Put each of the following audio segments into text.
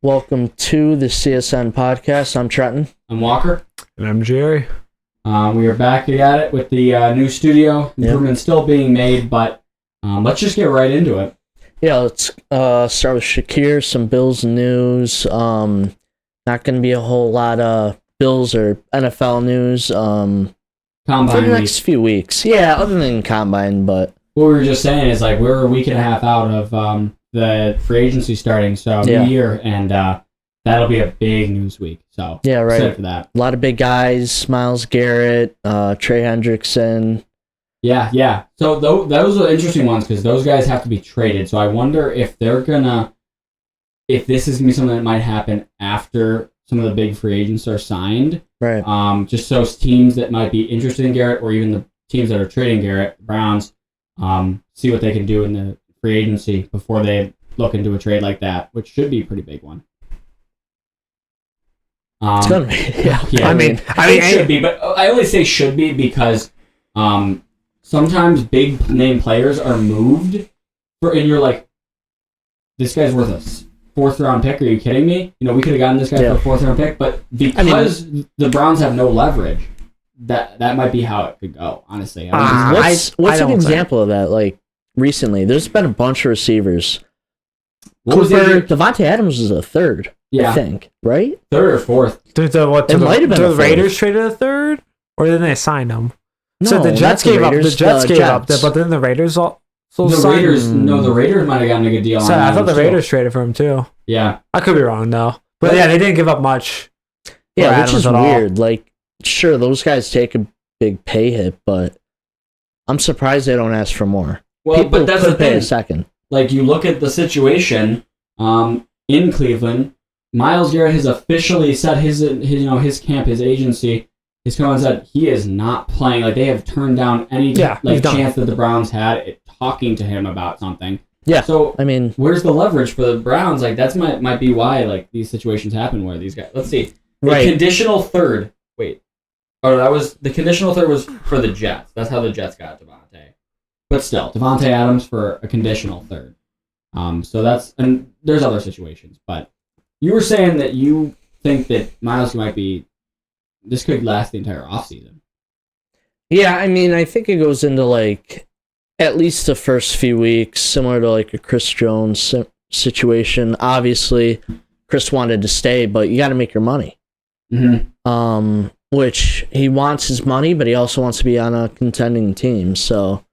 Welcome to the CSN Podcast. I'm Trenton. I'm Walker. And I'm Jerry. We are back at it with the new studio. Improvements still being made, but let's just get right into it. Yeah, let's start with Shakir, some Bills news. Not going to be a whole lot of Bills or NFL news Combine for the next week. few weeks. Yeah, other than Combine, but... What we were just saying is, like, we're a week and a half out of the free agency starting, so new year, and that'll be a big news week. So yeah, right. Excited for that. A lot of big guys, Myles Garrett, Trey Hendrickson. Yeah. So those are interesting ones because those guys have to be traded. So I wonder if if this is going to be something that might happen after some of the big free agents are signed. Right. Just so teams that might be interested in Garrett or even the teams that are trading Garrett, the Browns, see what they can do in the free agency before they look into a trade like that, which should be a pretty big one. It's gonna be, yeah. I mean, it should be, but I only say should be because sometimes big name players are moved and you're like, this guy's worth a fourth round pick. Are you kidding me? You know, we could have gotten this guy for a fourth round pick, but because the Browns have no leverage, that might be how it could go. Honestly, what's an example of that? Like recently, there's been a bunch of receivers. Devontae Adams was a third. Yeah. I think, right? Third or fourth. It might have been the Raiders traded a third, or didn't they sign him? No, so the Jets gave up. The Jets gave up, but then the Raiders the Raiders might have gotten a good deal. So I thought the Raiders traded for him too. Yeah, I could be wrong though, but yeah, they didn't give up much. Yeah, which is weird. Like, sure, those guys take a big pay hit, but I'm surprised they don't ask for more. Well, but that's the thing. A second. Like, you look at the situation in Cleveland. Myles Garrett has officially said his camp, his agency, has come and said he is not playing. Like, they have turned down any chance that the Browns had at talking to him about something. Yeah. So I mean, where's the leverage for the Browns? Like, that's might be why like these situations happen where these guys. Let's see. The conditional third. Wait. Oh, the conditional third was for the Jets. That's how the Jets got Devontae. But still, Devontae Adams for a conditional third. So that's, and there's other situations, but you were saying that you think that Myles this could last the entire offseason. Yeah, I mean, I think it goes into like at least the first few weeks, similar to like a Chris Jones situation. Obviously, Chris wanted to stay, but you got to make your money. Mm-hmm. Which he wants his money, but he also wants to be on a contending team. So,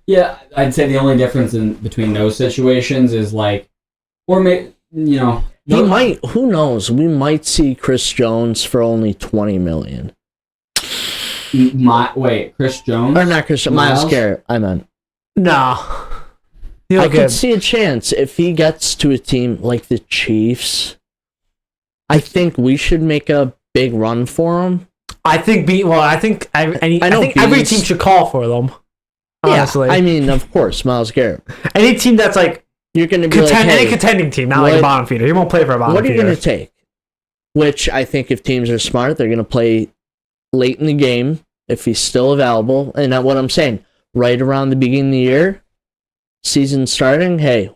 yeah, I'd say the only difference between those situations is like, or maybe he might. Who knows? We might see Chris Jones for only $20 million. Chris Jones or not Chris? Myles Garrett. I meant no. I could see a chance if he gets to a team like the Chiefs. I think we should make a big run for him. I think every team should call for them. Honestly, yeah, I mean, of course, Myles Garrett. Any team that's like you're going to be any contending team, not like a bottom feeder. He won't play for a bottom feeder. What are you going to take? Which I think if teams are smart, they're going to play late in the game if he's still available. And that's what I'm saying. Right around the beginning of the year, season starting, hey,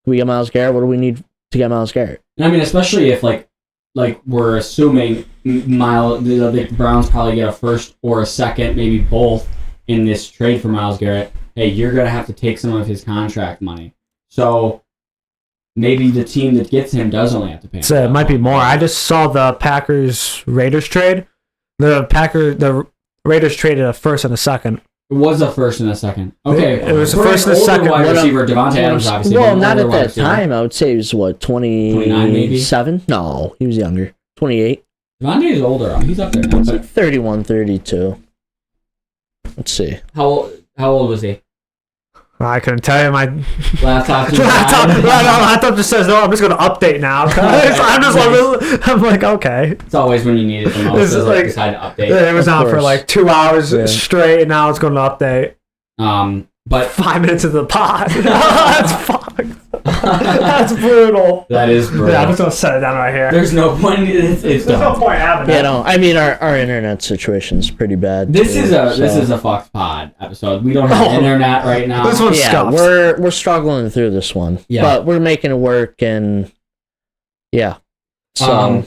we get Myles Garrett. What do we need to get Myles Garrett? I mean, especially if like we're assuming the Browns probably get a first or a second, maybe both, in this trade for Myles Garrett. Hey, you're going to have to take some of his contract money. So maybe the team that gets him does only have to pay him. So it might be more. I just saw the Packers-Raiders trade. The Raiders traded a first and a second. It was a first and a second. Okay. It was a first and a second. Wide receiver, Devontae Adams, obviously. Well, not at that time. I would say he was, 29 maybe? 7? No, he was younger. 28. Devontae is older. He's up there now. It's like 31, 32. Let's see. How old was he? I couldn't tell you. My laptop just says no. I'm just going to update now. I'm like, okay. It's always when you need it the most. This is like decide to update. It was on for like 2 hours straight, and now it's going to update. But 5 minutes of the pod. That's fucked. That's brutal. That is brutal. Yeah, I'm just gonna set it down right here. There's no point. There's no point having it. Yeah, no. I mean, our internet situation's pretty bad. This is a Fox Pod episode. We don't have internet right now. This one's we're struggling through this one. Yeah, but we're making it work, and Yeah. So,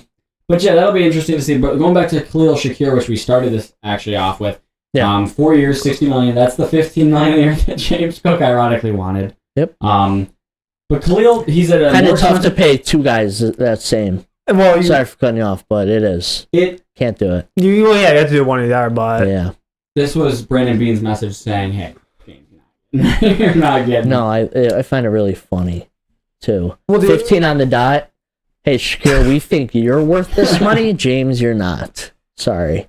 but yeah, that'll be interesting to see. But going back to Khalil Shakir, which we started this actually off with, 4 years, $60 million. That's the $15 million a year that James Cook ironically wanted. Yep. But Khalil, he's at a kind of tough to pay two guys that same. Well, sorry for cutting you off, but it is. Can't do it. You have to do one or the other, but yeah. This was Brandon Bean's message saying, "Hey, James, you're not getting." No, I find it really funny, too. Well, 15 on the dot. Hey, Shakir, we think you're worth this money. James, you're not. Sorry.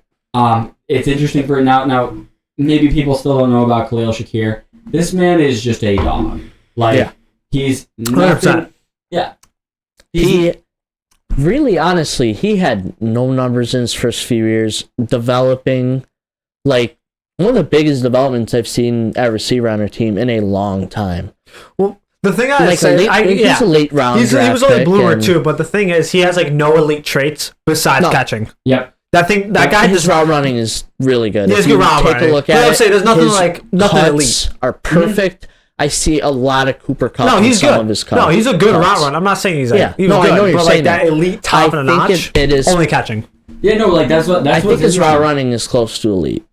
It's interesting for now. Maybe people still don't know about Khalil Shakir. This man is just a dog. He's nothing. 100%. Yeah. He really, honestly, he had no numbers in his first few years. Developing, like, one of the biggest developments I've seen at receiver on our team in a long time. Well, the thing I say, he's a late round. He was only a bloomer too, but the thing is, he has like no elite traits besides catching. Yep. That guy, his route running is really good. He has good route running. Take a look at it. There's nothing elite. Are perfect. I see a lot of Cooper Kupp. No, he's good. Of his no, he's a good route runner. I'm not saying he's like he was good, I know you're but saying like that elite top of the notch. It is only catching. Yeah, no, like that's what I think his route running is close to elite.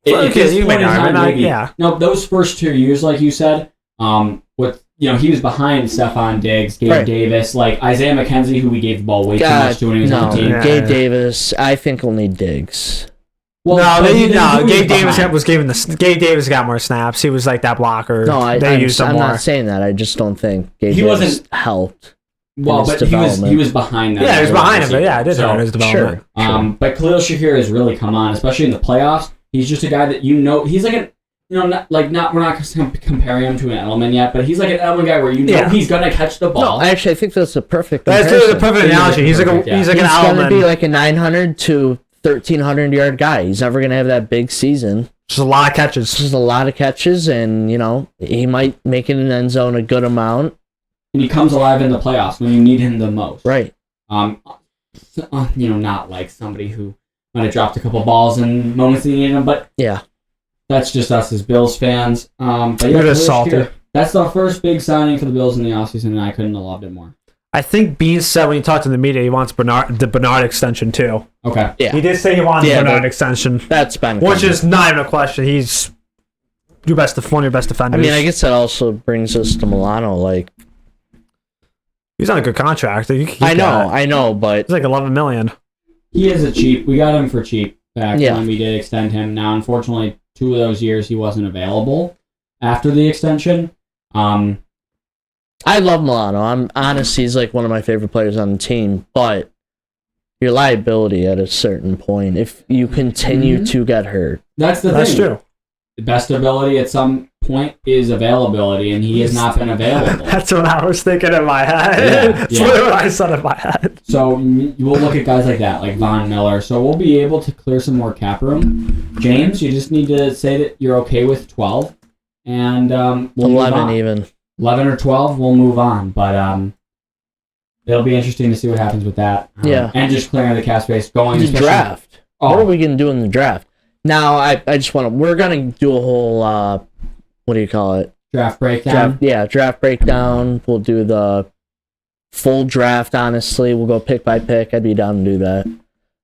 Yeah. No, those first 2 years, like you said, he was behind Stephon Diggs, Gabe Davis, like Isaiah McKenzie, who we gave the ball way too much to when he was on the team. Gabe Davis, I think only Diggs. Well, Gabe Davis got more snaps. He was like that blocker. No, I'm not saying that. I just don't think Gabe Davis helped. Well, but he was behind that. Yeah, he was behind him, but yeah, it did hurt his development. Sure. But Khalil Shakir has really come on, especially in the playoffs. He's just a guy that he's like we're not comparing him to an Edelman yet, but he's like an Edelman guy where he's gonna catch the ball. No, actually, I think that's a perfect. That's the perfect analogy. He's like an Edelman. He's gonna be like a 900 to 1,300 yard guy. He's never gonna have that big season. Just a lot of catches. Just a lot of catches, and he might make it in the end zone a good amount. And he comes alive in the playoffs when you need him the most. Right. Not like somebody who might have dropped a couple balls in moments that you needed him, but yeah. That's just us as Bills fans. But yeah, you're just salty. That's the first big signing for the Bills in the offseason, and I couldn't have loved it more. I think Bean said when he talked to the media he wants the Bernard extension too. Okay. Yeah. He did say he wants the Bernard extension. That's been which is not even a question. He's one of your best defenders. I mean, I guess that also brings us to Milano. Like, he's on a good contract. I know, but it's like $11 million. He is a cheap. We got him for cheap back when we did extend him. Now, unfortunately, 2 of those years he wasn't available after the extension. I love Milano. I'm honest, he's like one of my favorite players on the team, but your liability at a certain point if you continue to get hurt. That's thing. That's true. The best ability at some point is availability, and he has not been available. That's what I was thinking in my head. That's what I said in my head. So we'll look at guys like that, like Von Miller. So we'll be able to clear some more cap room. James, you just need to say that you're okay with 12, and we'll 11 even. 11 or 12, we'll move on. But it'll be interesting to see what happens with that. And just clearing the cap space. Going the draft. What are we going to do in the draft? Now, I just want to... We're going to do a whole... what do you call it? Draft breakdown? Draft breakdown. We'll do the full draft, honestly. We'll go pick by pick. I'd be down to do that.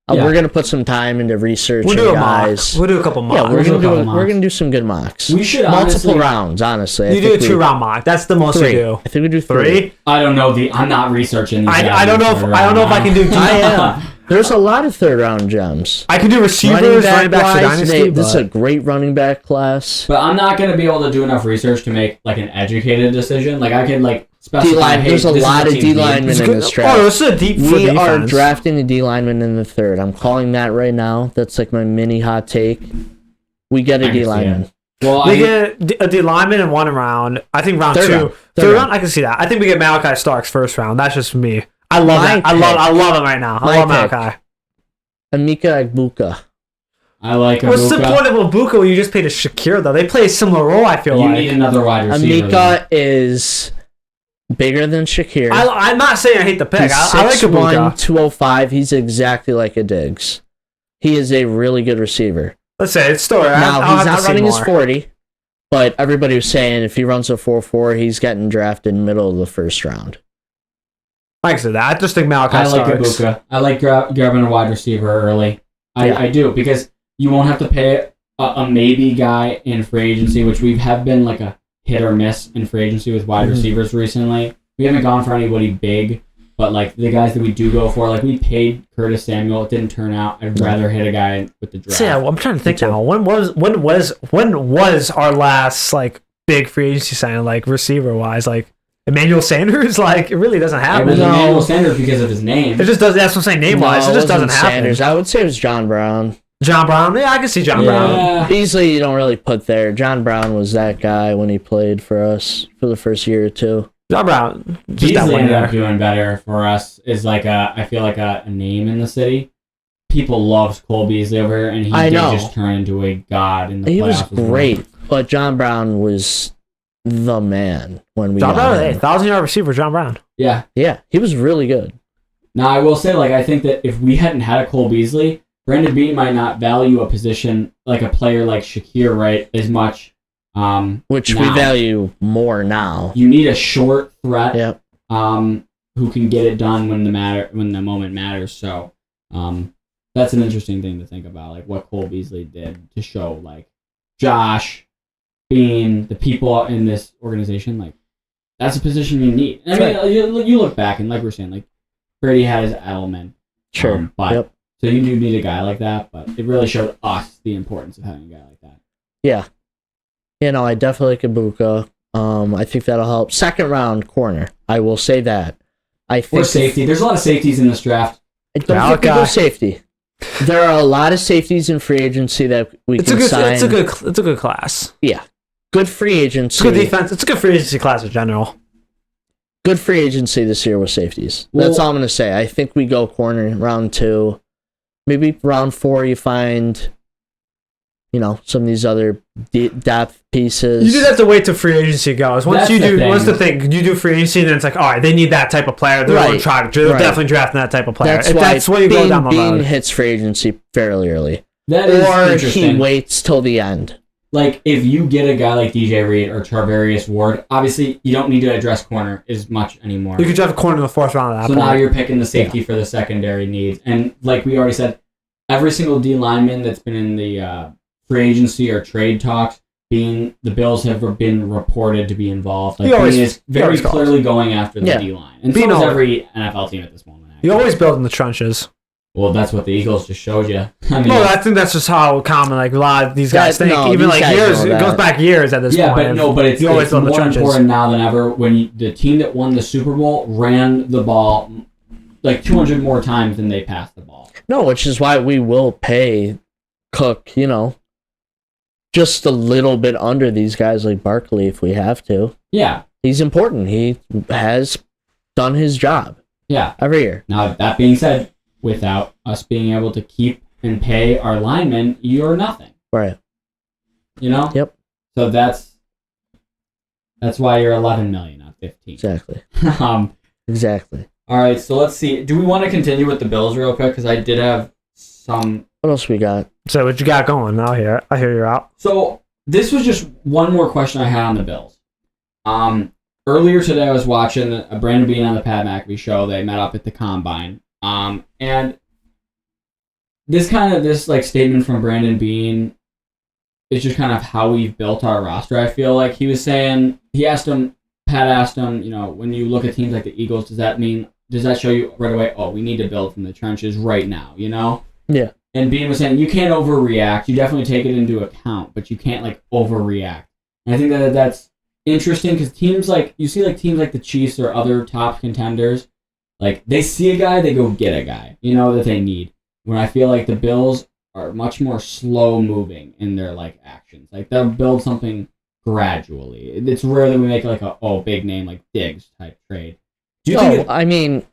We're going to put some time into research. We'll do a mock. We'll do a couple mocks. Yeah, we're going to do some good mocks. We should multiple rounds, honestly. You do a 2-round mock. That's the most we do. I think we do 3. I don't know. I'm not researching these. I don't know if I can do 2. I am. There's a lot of 3rd-round gems. I can do receivers, running backs for Dynasty. This is a great running back class. But I'm not going to be able to do enough research to make like an educated decision. Like I can specify. There's a lot of D linemen in this draft. Oh, this is a deep. We are drafting a D lineman in the 3rd. I'm calling that right now. That's like my mini hot take. We get a D lineman. Well, we get a D lineman in 1 round. I think round 2. Third round, I can see that. I think we get Malachi Starks 1st round. That's just me. I love that. I love him right now. I love Malachi. Amika Egbuka. I like Egbuka. What's the point of Egbuka when you just paid a Shakir, though? They play a similar role, I feel like. You need another wide receiver. Amika is bigger than Shakir. I'm not saying I hate the pick. I like Egbuka. 205. He's exactly like a Diggs. He is a really good receiver. Let's say it's story. Now, he's not running his 40, but everybody was saying if he runs a 4.4, he's getting drafted middle of the 1st round. I can say that. I just think Malachi I like Starks. Ibuka. I like grabbing a wide receiver early. I do, because you won't have to pay a maybe guy in free agency, which we have been like a hit or miss in free agency with wide receivers recently. We haven't gone for anybody big, but like the guys that we do go for, like we paid Curtis Samuel. It didn't turn out. I'd rather hit a guy with the draft. So, yeah, I'm trying to think now. When was our last like big free agency signing, like receiver wise, like Emmanuel Sanders? Like it really doesn't happen. It was Emmanuel Sanders because of his name. It just does. That's what I'm saying. Name wise, it just doesn't Sanders. happen. I would say it was John Brown. John Brown. Yeah, I can see John Brown. Beasley, you don't really put there. John Brown was that guy when he played for us for the first year or two. John Brown. Beasley ended up doing better for us. Is like I feel like a name in the city. People loved Cole Beasley over here, and he did just turn into a god in the playoffs. He was great, but John Brown was the man when we John got Brown, him. 1,000-yard receiver, John Brown. Yeah, he was really good. Now I will say, like, I think that if we hadn't had a Cole Beasley, Brandon Beane might not value a position like a player like Shakir, right, as much. Which we value more now. You need a short threat. Yep. Who can get it done when the moment matters. So, that's an interesting thing to think about, like what Cole Beasley did to show, like Josh, Beane, the people in this organization, like that's a position you need. I mean, you look back and like we're saying, like Brady had his element. Sure. But so you do need a guy like that, but it really showed us the importance of having a guy like that. Yeah. I definitely like Ibuka. I think that'll help. Second round corner. I will say that. I think or safety. There's a lot of safeties in this draft. I don't think we go safety. There are a lot of safeties in free agency that we can sign. It's a good class. Yeah. Good free agency. It's good defense. It's a good free agency class in general. Good free agency this year with safeties. That's all I'm going to say. I think we go corner round 2. Maybe round 4 you find, some of these other depth pieces. You just have to wait till free agency goes. What's the thing? You do free agency, then it's like, all right, they need that type of player. They're going to try. They're definitely drafting that type of player. That's why you go down the road. Beane hits free agency fairly early. That is interesting. Or he waits till the end. Like, if you get a guy like DJ Reed or Charvarius Ward, obviously you don't need to address corner as much anymore. You could draft a corner in the 4th round at that point. So now you're picking the safety for the secondary needs. And like we already said, every single D lineman that's been in the free agency or trade talks, the Bills have been reported to be involved. Like, Beane is very clearly going after the D line. And so is every NFL team at this moment. You always build in the trenches. Well, that's what the Eagles just showed you. I think that's just how common like a lot of these guys think. Even like years, it goes back years at this point. But it's more important now than ever when the team that won the Super Bowl ran the ball like 200 more times than they passed the ball. No, which is why we will pay Cook, just a little bit under these guys like Barkley if we have to. Yeah. He's important. He has done his job. Yeah. Every year. Now, that being said, without us being able to keep and pay our linemen, you're nothing. Right. Yep. So that's why you're 11 million, not 15. Exactly. Exactly. All right, so let's see. Do we want to continue with the Bills real quick? Because I did have some. What else we got? So what you got going? I hear you're out. So this was just one more question I had on the Bills. Earlier today, I was watching Brandon Beane on the Pat McAfee show. They met up at the Combine. And this statement from Brandon Beane is just kind of how we've built our roster. I feel like he was saying, Pat asked him, when you look at teams like the Eagles, does that show you right away, oh, we need to build from the trenches right now, Yeah. And Beane was saying, you can't overreact. You definitely take it into account, but you can't overreact. And I think that's interesting because teams like the Chiefs or other top contenders, like, they see a guy, they go get a guy, that they need. When I feel like the Bills are much more slow-moving in their, actions. Like, they'll build something gradually. It's rare that we make, big name, like, Diggs type trade. Do you think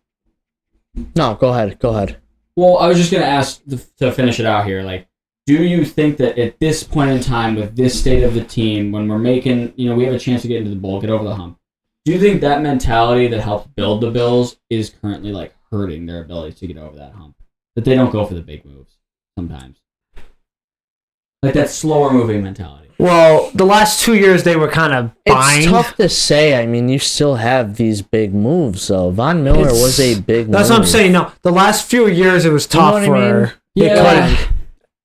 No, go ahead. Well, I was just going to ask to finish it out here, do you think that at this point in time, with this state of the team, when we're making, we have a chance to get into the bowl, get over the hump, do you think that mentality that helped build the Bills is currently hurting their ability to get over that hump? That they don't go for the big moves sometimes? Like that slower moving mentality. Well, the last 2 years they were kind of buying. It's tough to say. I mean, you still have these big moves, though. Von Miller was a big move. That's what I'm saying. No, the last few years it was tough You know what I mean?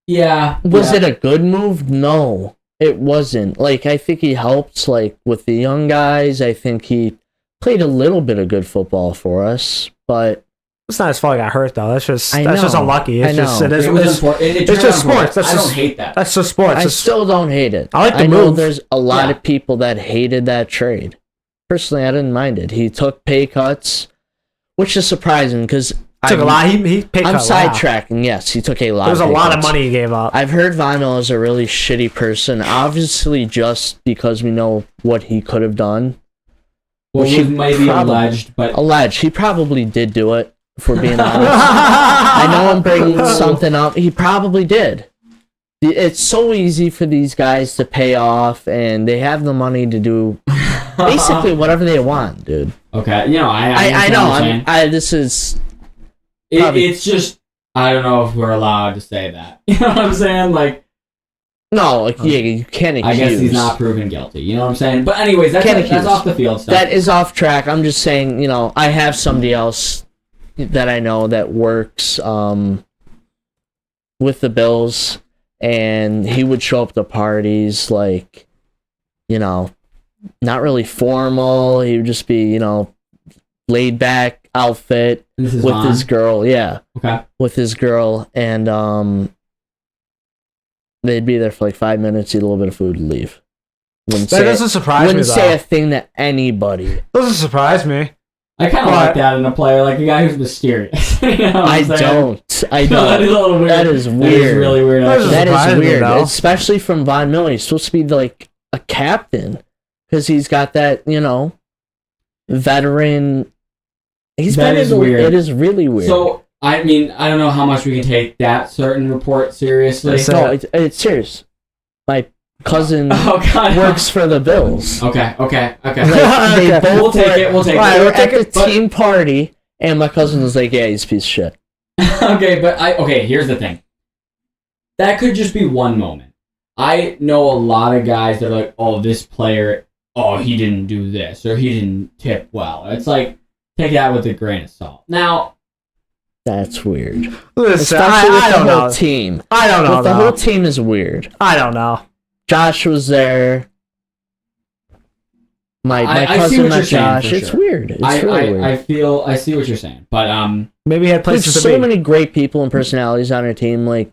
Yeah. Was it a good move? No, it wasn't. Like, I think he helped, like, with the young guys. I think he played a little bit of good football for us, but it's not his fault he got hurt, though. That's just unlucky. It's just it's just sports. I don't hate that. That's just sports. I still don't hate it. I like the know move. There's a lot of people that hated that trade. Personally, I didn't mind it. He took pay cuts, which is surprising because took a lot. He paid. I'm sidetracking. Yes, he took a lot. There's a lot of money he gave up. I've heard Von Miller is a really shitty person. Obviously, just because we know what he could have done. Well, he might be alleged, but alleged. He probably did do it. If we're being honest, I know I'm bringing something up. He probably did. It's so easy for these guys to pay off, and they have the money to do basically whatever they want, dude. Okay, you know, I know. This is. It's just I don't know if we're allowed to say that. You know what I'm saying? Like. No, like, yeah, you can't accuse. I guess he's not proven guilty. You know what I'm saying? But anyways, that's off the field stuff. That is off track. I'm just saying, you know, I have somebody else that I know that works with the Bills, and he would show up to parties, like, you know, not really formal. He would just be, you know, laid back outfit with his girl. Yeah. Okay. With his girl, and they'd be there for like 5 minutes, eat a little bit of food, and leave. That doesn't surprise me, though. Wouldn't say a thing to anybody. Doesn't surprise me. I kind of like that in a player, like a guy who's mysterious. You know I don't. No, that is a little weird. That is weird. That is really weird. That is weird, especially from Von Miller. He's supposed to be like a captain because he's got that, you know, veteran. It is really weird. So. I mean, I don't know how much we can take that certain report seriously. No, it's serious. My cousin works for the Bills. Okay. Like, they both we'll take it. We're at the team party, and my cousin was like, yeah, he's a piece of shit. Here's the thing. That could just be one moment. I know a lot of guys that are like, oh, this player, he didn't do this, or he didn't tip well. It's like, take that with a grain of salt. Now, that's weird. Listen, especially with the whole team. I don't know. The whole team is weird. I don't know. Josh was there. My cousin met Josh. It's weird. It's really weird. I see what you're saying, but maybe he had places to be. There's so many great people and personalities on our team. Like,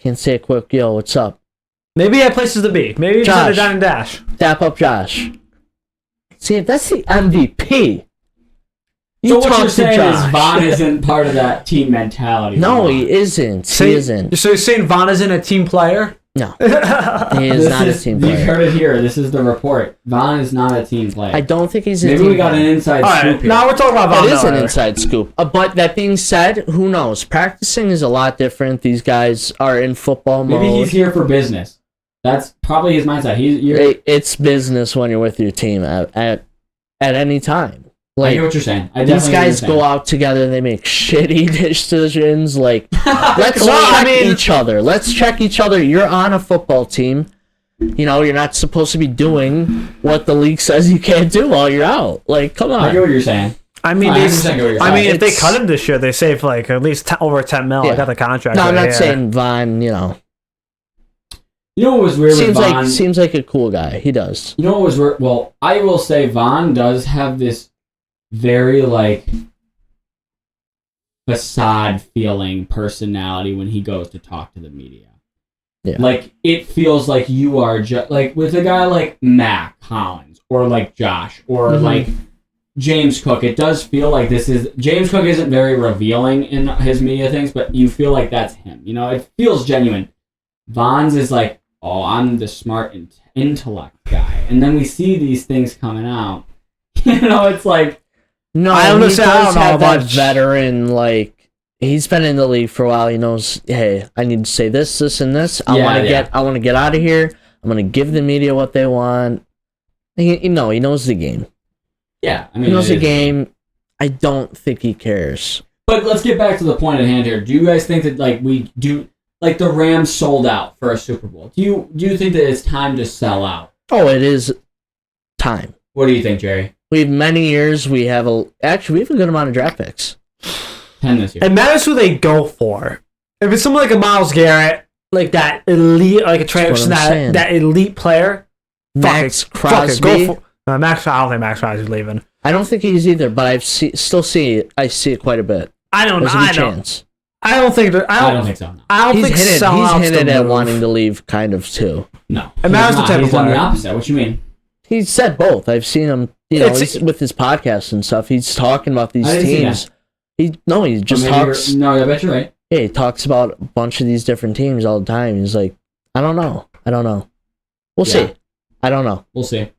can't say a quick, yo, what's up? Maybe he had places to be. Maybe he had a down and dash. Dap up Josh. See, that's the MVP. So what you're saying is Von isn't part of that team mentality. No, he isn't. He isn't. So you're saying Von isn't a team player? No. He is not a team player. You've heard it here. This is the report. Von is not a team player. I don't think he's a team player. Maybe we got an inside scoop here. Now we're talking about Von. It is an inside scoop. But that being said, who knows? Practicing is a lot different. These guys are in football mode. Maybe he's here for business. That's probably his mindset. It's business when you're with your team at any time. Like, I get what you're saying. These guys go out together. They make shitty decisions. Like, let's check each other. Let's check each other. You're on a football team. You know, you're not supposed to be doing what the league says you can't do while you're out. Like, come on. I get what you're saying. I mean, if they cut him this year, they save like at least over 10 mil. I got the contract. No, I'm not saying Von. You know. You know what was weird with Von? Seems like a cool guy. He does. You know what was weird? Well, I will say Von does have this very like facade feeling personality when he goes to talk to the media. Yeah. Like it feels like you are just like with a guy like Mac Hollins or like Josh or like James Cook. It does feel like James Cook isn't very revealing in his media things, but you feel like that's him. You know, it feels genuine. Von's is like, oh, I'm the smart intellect guy, and then we see these things coming out. You know, it's like. No, I don't know that veteran, like, he's been in the league for a while. He knows, hey, I need to say this, and this. I want to get out of here. I'm going to give the media what they want. He knows the game. Yeah, I mean, he knows the game. I don't think he cares. But let's get back to the point at hand here. Do you guys think that, like, like the Rams sold out for a Super Bowl. Do you think that it's time to sell out? Oh, it is time. What do you think, Jerry? We have many years. We have a good amount of draft picks. 10 this year. It matters who they go for. If it's someone like a Myles Garrett, like that elite, like a transition, that elite player, Max Crosby. Go for, Max. I don't think Max Crosby's leaving. I don't think he's either, but I see it quite a bit. I don't. There's a good chance. I don't think. I don't think so. No. I don't think he's hinted at wanting to leave, kind of too. No, it matters the type of player. He's done the opposite. What you mean? He's said both. I've seen him. He's, with his podcast and stuff. He's talking about these teams. He just talks. No, I bet you're right. Yeah, he talks about a bunch of these different teams all the time. He's like, I don't know. We'll see. I don't know. We'll see.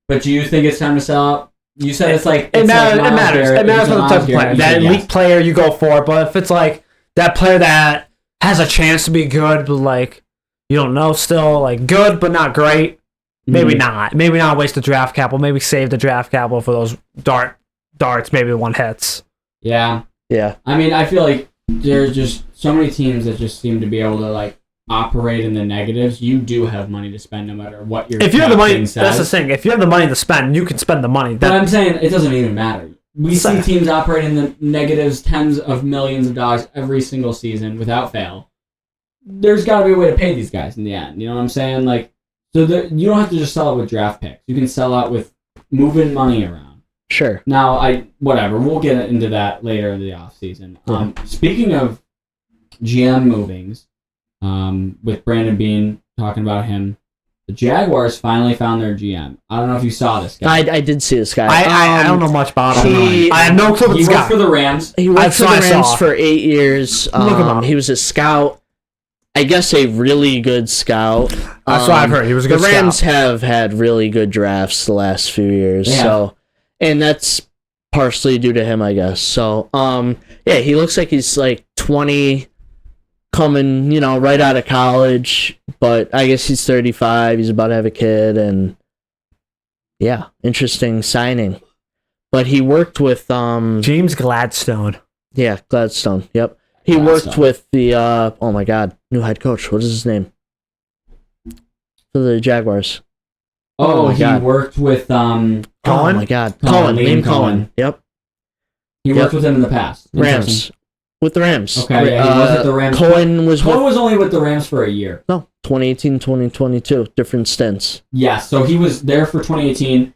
But do you think it's time to sell out? You said it's like it matters. It matters what the type of player. That elite player you go for, but if it's like that player that has a chance to be good, but like you don't know still, like good but not great, maybe not. Maybe not waste the draft capital. Maybe save the draft capital for those darts. Maybe one hits. Yeah. I mean, I feel like there's just so many teams that just seem to be able to like operate in the negatives. You do have money to spend no matter what your if you have the money says. That's the thing. If you have the money to spend, you can spend the money. But I'm saying it doesn't even matter. We see teams operate in the negatives, tens of millions of dollars every single season without fail. There's got to be a way to pay these guys in the end. You know what I'm saying? Like, so you don't have to just sell it with draft picks. You can sell out with moving money around. Sure. Now, whatever. We'll get into that later in the off season. Speaking of GM movings, with Brandon Beane talking about him, the Jaguars finally found their GM. I don't know if you saw this guy. I did see this guy. I don't know much about him. I have no clue what this guy. He worked for the Rams. He worked for the Rams for 8 years. Look at him. He was a scout. I guess a really good scout. That's what I've heard. He was a good scout. The Rams have had really good drafts the last few years. Yeah. So, and that's partially due to him, I guess. So, yeah, he looks like he's like 20, coming, right out of college. But I guess he's 35. He's about to have a kid, and yeah, interesting signing. But he worked with James Gladstone. Yeah, Gladstone. Yep. He worked with the oh my god, new head coach. What is his name? For the Jaguars. Oh he worked with Cohen? Oh my god. Liam Cohen. Yep. He worked with him in the past. Rams. With the Rams. Okay, yeah, he was at the Rams. Cohen was only with the Rams for a year. No, 2018, 2022, different stints. Yeah, so he was there for 2018.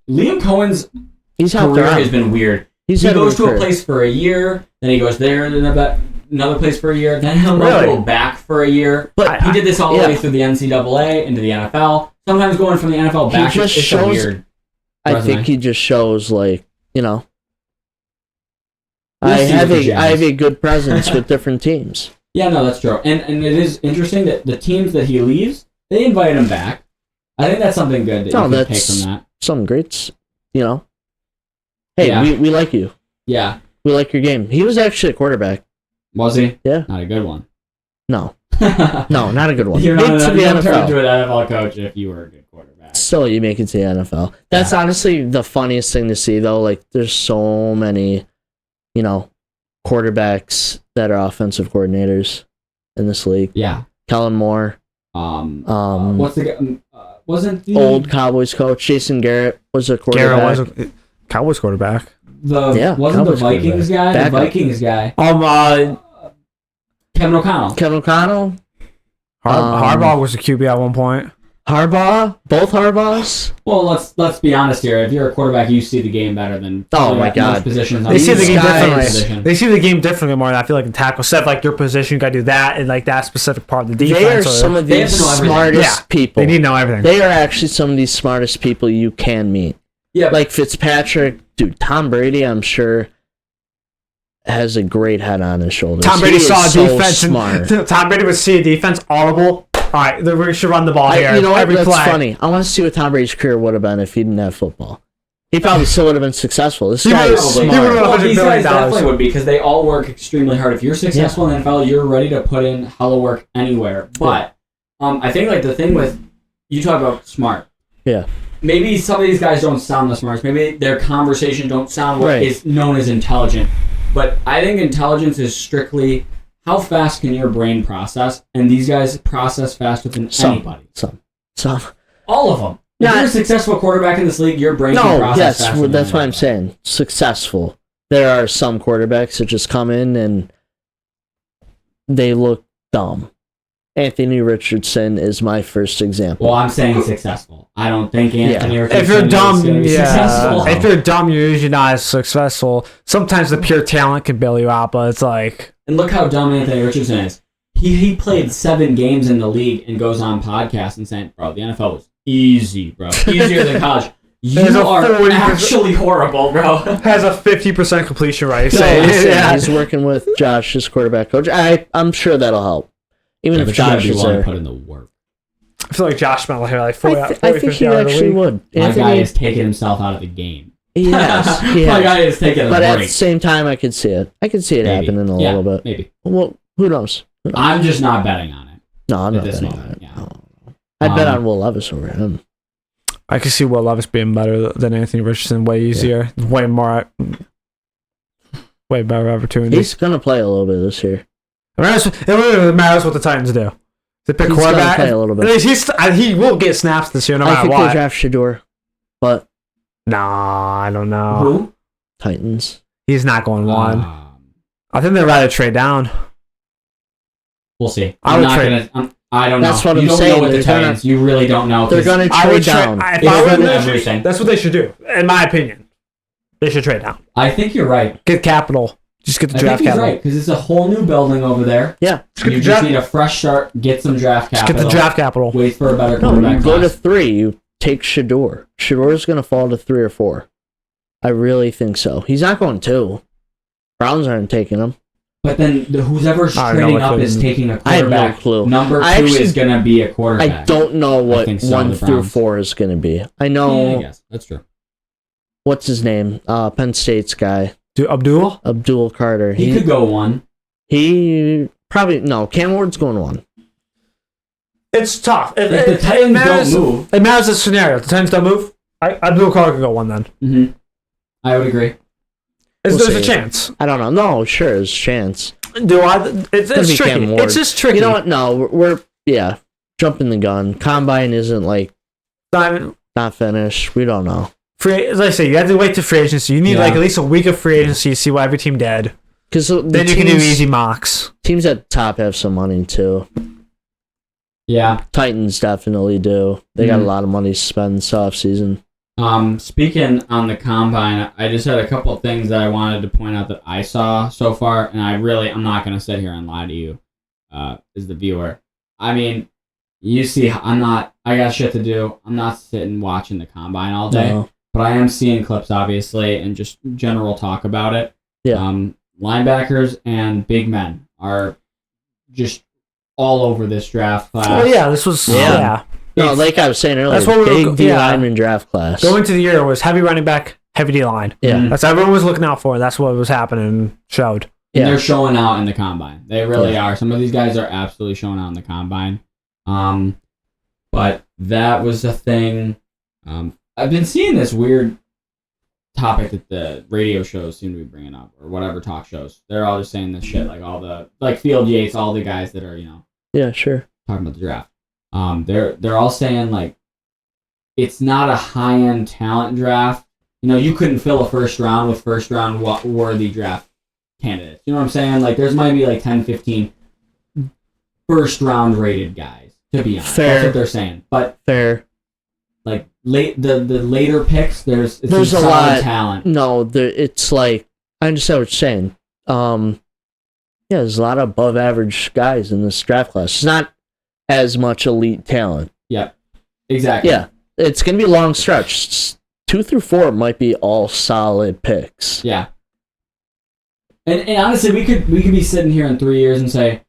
Liam Cohen's career has been weird. He goes to a place for a year, then he goes there, then another place for a year, then he'll go back for a year. But he did this all the way through the NCAA into the NFL. Sometimes going from the NFL back is so weird. I think he just shows, like, I have a good presence with different teams. Yeah, no, that's true. And it is interesting that the teams that he leaves, they invite him back. I think that's something good that you can take from that. Something great, Hey, we like you. Yeah. We like your game. He was actually a quarterback. Was he? Yeah. Not a good one. No. No, not a good one. You're not turn into an NFL coach if you were a good quarterback. Still, you make it to the NFL. That's honestly the funniest thing to see, though. Like, there's so many, quarterbacks that are offensive coordinators in this league. Yeah. Kellen Moore. What's the guy? Wasn't the old Cowboys coach Jason Garrett was a quarterback? Garrett was a Cowboys quarterback. Wasn't Cowboys the Vikings guy? Backup. The Vikings guy. Kevin O'Connell. Harbaugh was a QB at one point. Harbaugh? Both Harbaughs? Well, let's be honest here. If you're a quarterback, you see the game better than my god. Positions. They see the game differently. They see the game differently more than I feel like in tackle. Except like your position, you gotta do that in like that specific part of the defense. They are some of the smartest people. They need to know everything. They are actually some of the smartest people you can meet. Yeah. Like Fitzpatrick, dude, Tom Brady, I'm sure, has a great head on his shoulders. Tom Brady saw a defense. Smart. Tom Brady would see a defense audible. All right, we should run the ball here. You know what? That's funny. I want to see what Tom Brady's career would have been if he didn't have football. He probably still would have been successful. This guy is smart. These guys definitely would be because they all work extremely hard. If you're successful in the NFL, you're ready to put in hella work anywhere. But I think like the thing with you talk about smart. Yeah. Maybe some of these guys don't sound the smartest. Maybe their conversation don't sound what is known as intelligent. But I think intelligence is strictly how fast can your brain process? And these guys process faster than anybody. Some. All of them. If you're a successful quarterback in this league, your brain can process faster than that's what I'm saying. Successful. There are some quarterbacks that just come in and they look dumb. Anthony Richardson is my first example. Well, I'm saying successful. I don't think Anthony Richardson if you're dumb, is going to be successful. If you're dumb, you're usually not as successful. Sometimes the pure talent can bail you out, but it's like... And look how dumb Anthony Richardson is. He played 7 games in the league and goes on podcasts and saying, bro, the NFL was easy, bro. Easier than college. You are actually horrible, bro. Has a 50% completion rate. He's working with Josh, his quarterback coach. I'm sure that'll help. Even if Josh is there. Put in the work. I feel like Josh might have like 40, I think he actually would. My guy is taking himself out of the game. Yes, My guy is taking a break. But at the same time, I could see it. I could see it happening a little bit. Maybe. Well, who knows? I'm just not betting on it. No, I'm not betting on it. Yeah. I bet on Will Levis over him. I could see Will Levis being better than Anthony Richardson. Way easier. Way better opportunities. He's going to play a little bit this year. It really matters what the Titans do. They pick quarterback. Play a little bit. He will get snaps this year no matter what. I think they draft Shedeur, but... Nah, I don't know. Who? Titans. He's not going 1. I think they'd rather trade down. We'll see. I don't know. That's what I'm saying. You don't know what the Titans... You really don't know. They're going to trade down. Everything. That's what they should do, in my opinion. They should trade down. I think you're right. Get capital. Just get the draft capital. Right, because it's a whole new building over there. Yeah. You just need a fresh start, get some draft capital. Just get the draft capital. Wait for a better quarterback. Go to 3. You take Shedeur. Shedeur is going to fall to 3 or 4. I really think so. He's not going 2. Browns aren't taking him. But then who's ever trading up is taking a quarterback. I have no clue. Number 2 is going to be a quarterback. I don't know what 1 through 4 is going to be. I know. Yeah, I guess. That's true. What's his name? Penn State's guy. Abdul Carter. He could go 1. He probably... No, Cam Ward's going 1. It's tough. If the Titans don't move... It matters the scenario. If the Titans don't move, Abdul Carter could go 1 then. Mm-hmm. I would agree. There's a chance. I don't know. No, sure, there's a chance. It's tricky. It's just tricky. You know what? No, we're jumping the gun. Combine isn't like not finished. We don't know. As I say, you have to wait to free agency. You need like at least a week of free agency to see what every team did. Because then you can do easy mocks. Teams at the top have some money too. Yeah, Titans definitely do. They got a lot of money to spend this offseason. Speaking on the combine, I just had a couple of things that I wanted to point out that I saw so far, and I'm not going to sit here and lie to you, as the viewer. I mean, you see, I got shit to do. I'm not sitting watching the combine all day, but I am seeing clips, obviously, and just general talk about it. Yeah. Linebackers and big men are just all over this draft class. Oh, yeah, this was, No, like I was saying earlier, that's what big D lineman draft class. Going into the year was heavy running back, heavy D line. Yeah. That's what everyone was looking out for. That's what was happening and showed. And they're showing out in the combine. They really are. Some of these guys are absolutely showing out in the combine. But that was a thing. I've been seeing this weird topic that the radio shows seem to be bringing up, or whatever talk shows. They're all just saying this shit, like all the Field Yates, all the guys that are yeah, sure, talking about the draft. They're all saying like it's not a high-end talent draft. You couldn't fill a first round with first-round worthy draft candidates. You know what I'm saying? Like there's might be like 10, 15 first-round rated guys, to be honest. Fair. That's what they're saying. But fair. Like the later picks, there's a lot of talent. No, it's like I understand what you're saying. There's a lot of above average guys in this draft class. It's not as much elite talent. Yeah, exactly. Yeah, it's gonna be a long stretch. 2 through 4 might be all solid picks. Yeah, and honestly, we could be sitting here in 3 years and say,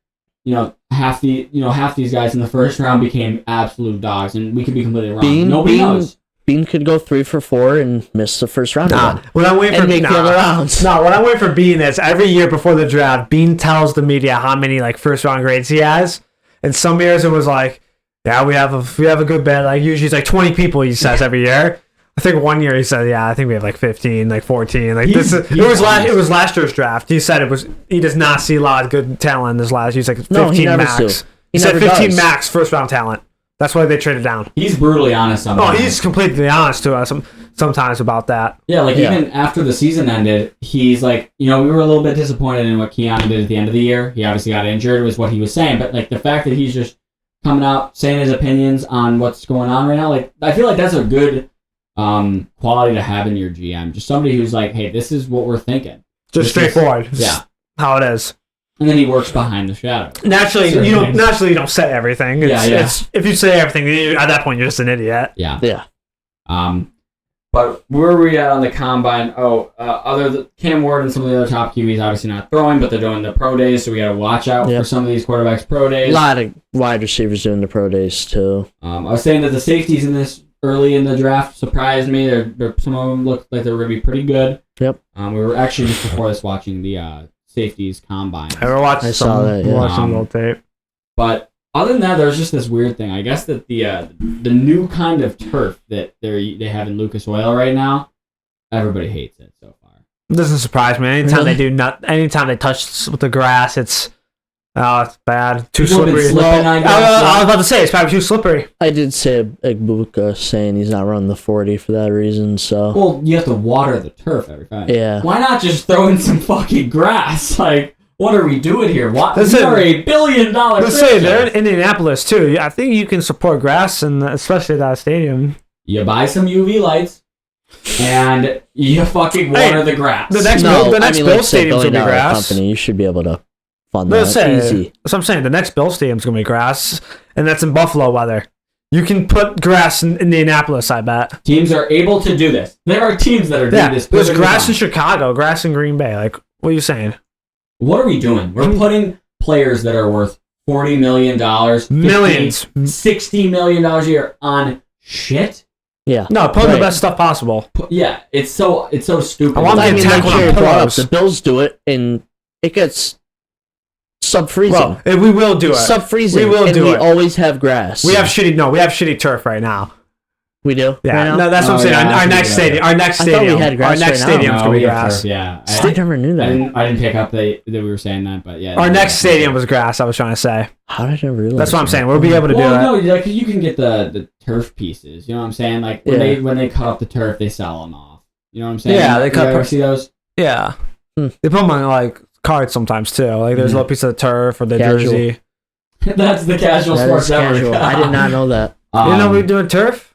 half these guys in the first round became absolute dogs, and we could be completely wrong. Nobody knows. Bean could go 3 for 4 and miss the first round again. What I'm waiting for make the other rounds. No, what I'm waiting for Bean is every year before the draft, Bean tells the media how many first round grades he has. And some years it was like, yeah, we have a good bet. Like usually it's like 20 people he says every year. think 1 year he said, yeah, I think we have like 15, like 14. Like it was last year's draft. He said he does not see a lot of good talent in this last. He's like 15 max. He said 15 max first round talent. That's why they traded down. He's brutally honest sometimes. Oh, he's completely honest to us sometimes about that. Yeah, even after the season ended, he's like, we were a little bit disappointed in what Keanu did at the end of the year. He obviously got injured, was what he was saying. But, the fact that he's just coming out, saying his opinions on what's going on right now, I feel like that's a good quality to have in your GM. Just somebody who's like, hey, this is what we're thinking. Just straightforward. Yeah. How it is. And then he works behind the shadow. Naturally, you don't say everything. If you say everything, at that point, you're just an idiot. Yeah. Yeah. But where are we at on the combine? Other than Cam Ward and some of the other top QBs obviously not throwing, but they're doing the pro days, so we got to watch out for some of these quarterbacks' pro days. A lot of wide receivers doing the pro days too. I was saying that the safeties in this early in the draft surprised me. Some of them looked like they were going to be pretty good. Yep. We were actually just before this watching the safeties combine. I saw that. Yeah. Watching little tape. But other than that, there's just this weird thing. I guess that the new kind of turf that they have in Lucas Oil right now, everybody hates it so far. It doesn't surprise me. Anytime they touch with the grass, it's bad. Too slippery. I was about to say it's probably too slippery. I did say Igbuka saying he's not running the 40 for that reason. So well, you have to water the turf every time. Yeah. Why not just throw in some fucking grass? What are we doing here? We are $1 billion. Let's say they're in Indianapolis too. I think you can support grass, and especially that stadium. You buy some UV lights, and you fucking water the grass. The next Bill Stadium's gonna be grass. Company, you should be able to fund that easy. That's what I'm saying. The next Bill Stadium's gonna be grass, and that's in Buffalo weather. You can put grass in Indianapolis, I bet. Teams are able to do this. There are teams that are doing this. There's grass in Chicago, grass in Green Bay. What are you saying? What are we doing? We're putting players that are worth $40 million, millions, $60 million a year on shit. Yeah. No, put the best stuff possible. It's so stupid. The Bills do it, and it gets sub-freezing. Well, we will do it. Sub-freezing. We always have grass. We have shitty turf right now. We do? Yeah. Right, no, that's what I'm saying. Our next stadium. Our next stadium's going to be grass. Yeah. I never knew that. I didn't pick up that we were saying that, but yeah. Our next stadium was grass, I was trying to say. How did I never realize That's what I'm saying. We'll be able to do it. No, you can get the turf pieces. You know what I'm saying? When they cut up the turf, they sell them off. You know what I'm saying? Yeah, they cut. You ever see those? Yeah. They put them on cards sometimes too. There's a little piece of the turf or the jersey. That's the casual sports network. I did not know that. You didn't know we were doing turf?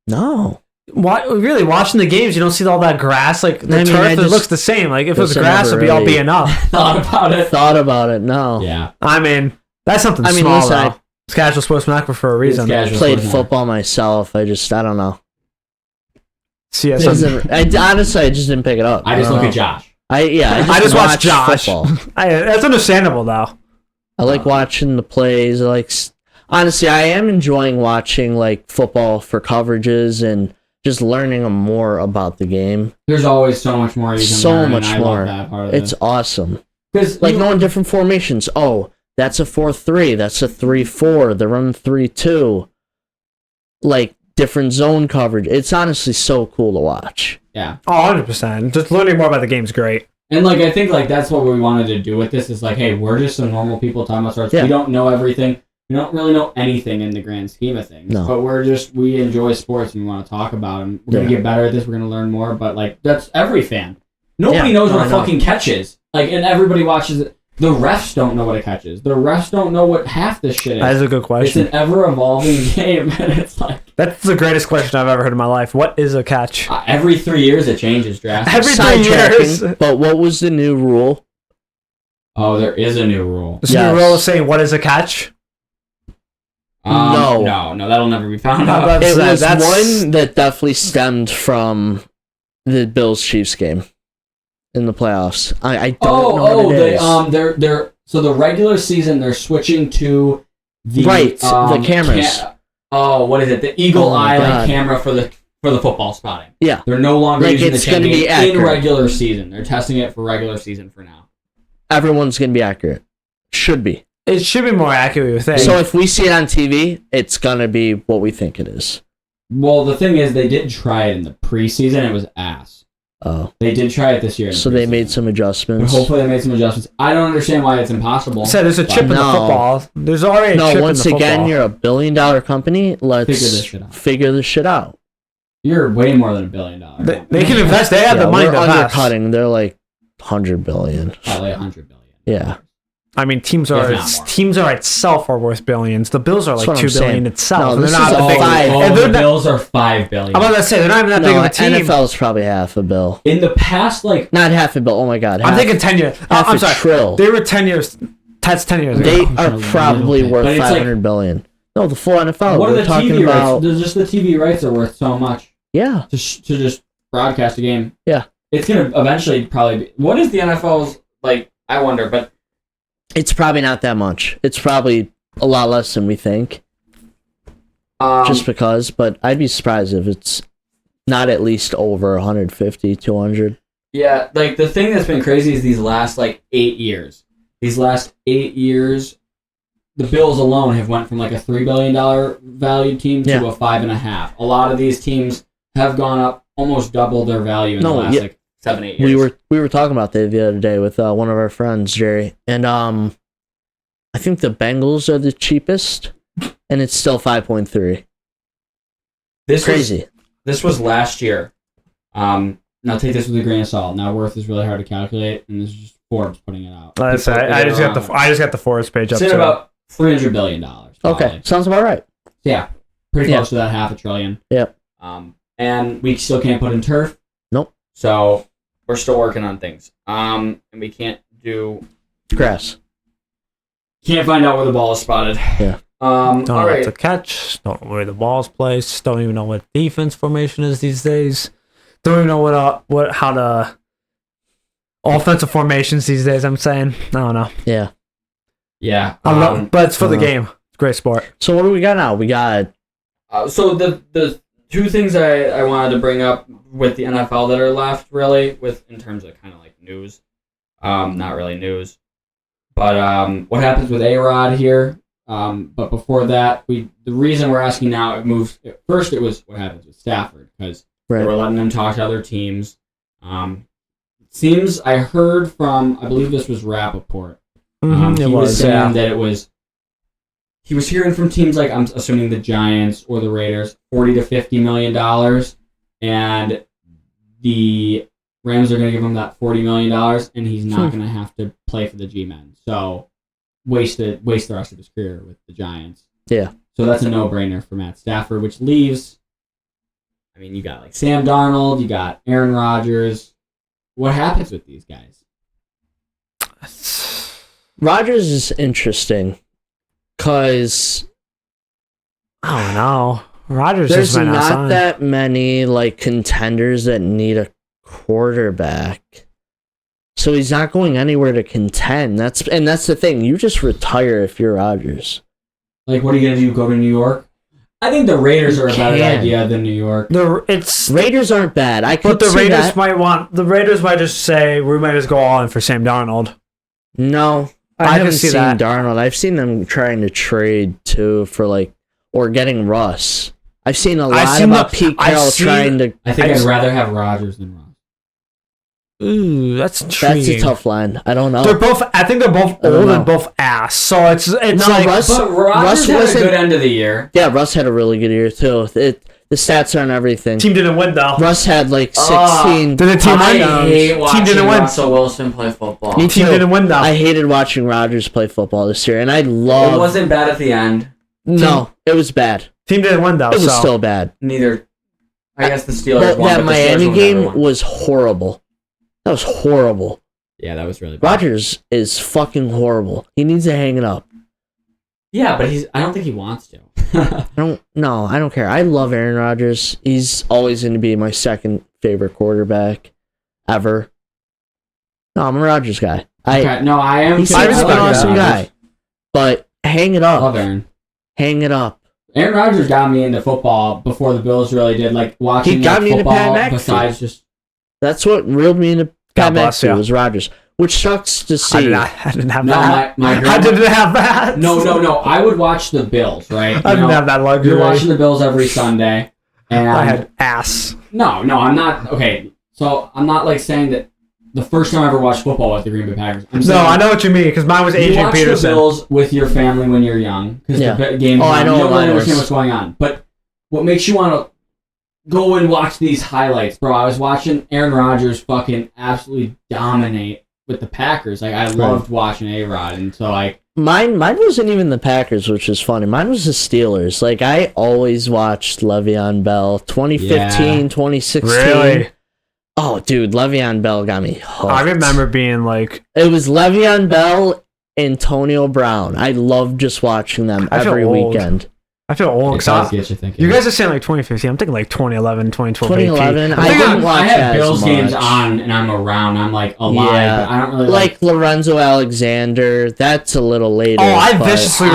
No. Really, watching the games, you don't see all that grass. Turf, it looks the same. If it was grass, it'd be all be enough. Thought about it. No. Yeah. I mean, that's something small, though. It's casual sports network for a reason. Played football myself. I don't know. CSN. Honestly, I just didn't pick it up. I just look at Josh. I just watch Josh. That's understandable, though. I like watching the plays. Honestly, I am enjoying watching football for coverages and just learning more about the game. There's always so much more you can learn. So much more. I love that part of it's awesome. Because knowing different formations. Oh, that's a 4-3. That's a 3-4. They're running 3-2. Different zone coverage. It's honestly so cool to watch. Yeah. Oh, 100%. Just learning more about the game is great. And I think that's what we wanted to do with this is hey, we're just some normal people talking about sports. Yeah. We don't know everything. We don't really know anything in the grand scheme of things. No. But we enjoy sports and we want to talk about them. We're going to get better at this. We're going to learn more. But that's every fan. Nobody knows what a fucking catch is. And everybody watches it. The refs don't know what a catch is. The refs don't know what half this shit is. That is a good question. It's an ever-evolving game. And it's that's the greatest question I've ever heard in my life. What is a catch? Every 3 years it changes drastically. Every 3 years. But what was the new rule? Oh, there is a new rule. There's a new rule saying what is a catch? No, that'll never be found out. It was one that definitely stemmed from the Bills-Chiefs game in the playoffs. I don't know what it is. They're so the regular season they're switching to the the cameras. What is it? The eagle eye camera for the football spotting. Yeah, they're no longer using the going to be accurate in regular season. They're testing it for regular season for now. Everyone's going to be accurate. Should be. It should be more accurate with things. So if we see it on TV, it's going to be what we think it is. Well, the thing is, they did try it in the preseason. It was ass. Oh. They did try it this year. So they made some adjustments. Hopefully they made some adjustments. I don't understand why it's impossible. So there's a chip in the football. There's already a chip in the football. Once again, you're a $1 billion company. Let's figure this shit out. You're way more than $1 billion. They can invest. They have the money to invest. Undercutting. They're like $100 billion. Probably $100 billion. Yeah. I mean, teams are itself are worth billions. The Bills are like $2 billion itself. No, they're not the Bills are $5 billion. I'm about to say they're not even that big of a team. NFL's probably half a bill. In the past, like not half a bill. Oh my god, I'm thinking 10 years. I'm sorry, trill. They were 10 years. That's 10 years ago. They are probably worth $500 billion. No, the full NFL. What are the TV rights? Just the TV rights are worth so much. Yeah. To just broadcast a game. Yeah. It's gonna eventually probably be. What is the NFL's like? I wonder, but. It's probably not that much. It's probably a lot less than we think. Just because, but I'd be surprised if it's not at least over 150, 200. Yeah, like the thing that's been crazy is these last 8 years. These last 8 years, the Bills alone have went from like a $3 billion valued team to a 5.5. A lot of these teams have gone up almost double their value in the last 7, 8 years. We were talking about that the other day with one of our friends, Jerry, and I think the Bengals are the cheapest, and it's still 5.3. Crazy. This was last year. Now take this with a grain of salt. Now worth is really hard to calculate, and this is just Forbes putting it out. I just got the Forbes page up. It's about $300 billion. Okay, sounds about right. Yeah, pretty close to that $500 billion. Yep. And we still can't put in turf. Nope. So we're still working on things. And we can't do grass. Can't find out where the ball is spotted. Yeah. Don't know what to catch. Don't know where the ball's placed. Don't even know what defense formation is these days. Don't even know how to offensive formations these days. I'm saying I don't know. Yeah. Yeah. But it's for the game. It's great sport. So what do we got now? We got. So the two things I wanted to bring up with the NFL that are left, really, in terms of kind of like news, not really news, but what happens with A-Rod here? But before that, the reason we're asking now, it moves. First, it was what happens with Stafford because they were letting them talk to other teams. It seems I heard from, I believe this was Rappaport. He was saying that it was. He was hearing from teams like, I'm assuming the Giants or the Raiders, $40 to $50 million, and the Rams are going to give him that $40 million, and he's not going to have to play for the G-Men. So waste the rest of his career with the Giants. Yeah. So that's a no-brainer for Matt Stafford, which leaves, I mean, you got like Sam Darnold, you got Aaron Rodgers. What happens with these guys? Rodgers is interesting. Because I don't know. Rodgers there's not that many contenders that need a quarterback. So he's not going anywhere to contend. That's the thing. You just retire if you're Rodgers. Like, what are you gonna do? Go to New York? I think the Raiders are a better idea than New York. Raiders aren't bad. The Raiders might just say we might just go all in for Sam Darnold. No. I haven't seen Darnold. I've seen them trying to trade too or getting Russ. I've seen a lot about Pete Carroll trying to. I think I'd rather have Rodgers than Russ. Ooh, that's intriguing. That's a tough line. I don't know. I think they're both old and both ass. So it's Russ. But Russ had a good end of the year. Yeah, Russ had a really good year too. The stats aren't everything. Team didn't win though. Russ had 16. Did the team win? I hate watching didn't win. Russell Wilson play football. Team didn't win though. I hated watching Rodgers play football this year, and I love. It wasn't bad at the end. No, it was bad. Team didn't win though. It was still bad. Neither. I guess the Steelers won. That Miami game was horrible. That was horrible. Yeah, that was really bad. Rodgers is fucking horrible. He needs to hang it up. Yeah, but I don't think he wants to. I don't care. I love Aaron Rodgers. He's always going to be my second favorite quarterback ever. No, I'm a Rodgers guy. I am. He's an awesome guy. But hang it up. Love Aaron. Hang it up. Aaron Rodgers got me into football before the Bills really did. Like watching he got me football into Pat besides just. That's what reeled me into Pat McAfee was Rodgers. Which sucks to see. I didn't have that. I didn't have that. No. I would watch the Bills, right? I didn't have that luxury. You're watching the Bills every Sunday. And I had ass. No, I'm not. Okay, so I'm not like saying that the first time I ever watched football was the Green Bay Packers. No, I know what you mean because mine was Adrian Peterson. You watch the Bills with your family when you're young because the games. I know. You don't really understand what's going on. But what makes you want to go and watch these highlights, bro? I was watching Aaron Rodgers fucking absolutely dominate with the Packers. Like I loved watching A-Rod, and so like mine wasn't even the Packers, which is funny. Mine was the Steelers. Like I always watched Le'Veon Bell. 2015, 2016. Really? Oh, dude, Le'Veon Bell got me hooked. I remember being like, it was Le'Veon Bell, Antonio Brown. I loved just watching them every weekend. I feel old. You guys are saying like 2015. I'm thinking like 2011, 2012, 2011. I have Bills games on and I'm around. I'm like alive. Yeah. But I don't really like Lorenzo Alexander. That's a little later. Oh, I viciously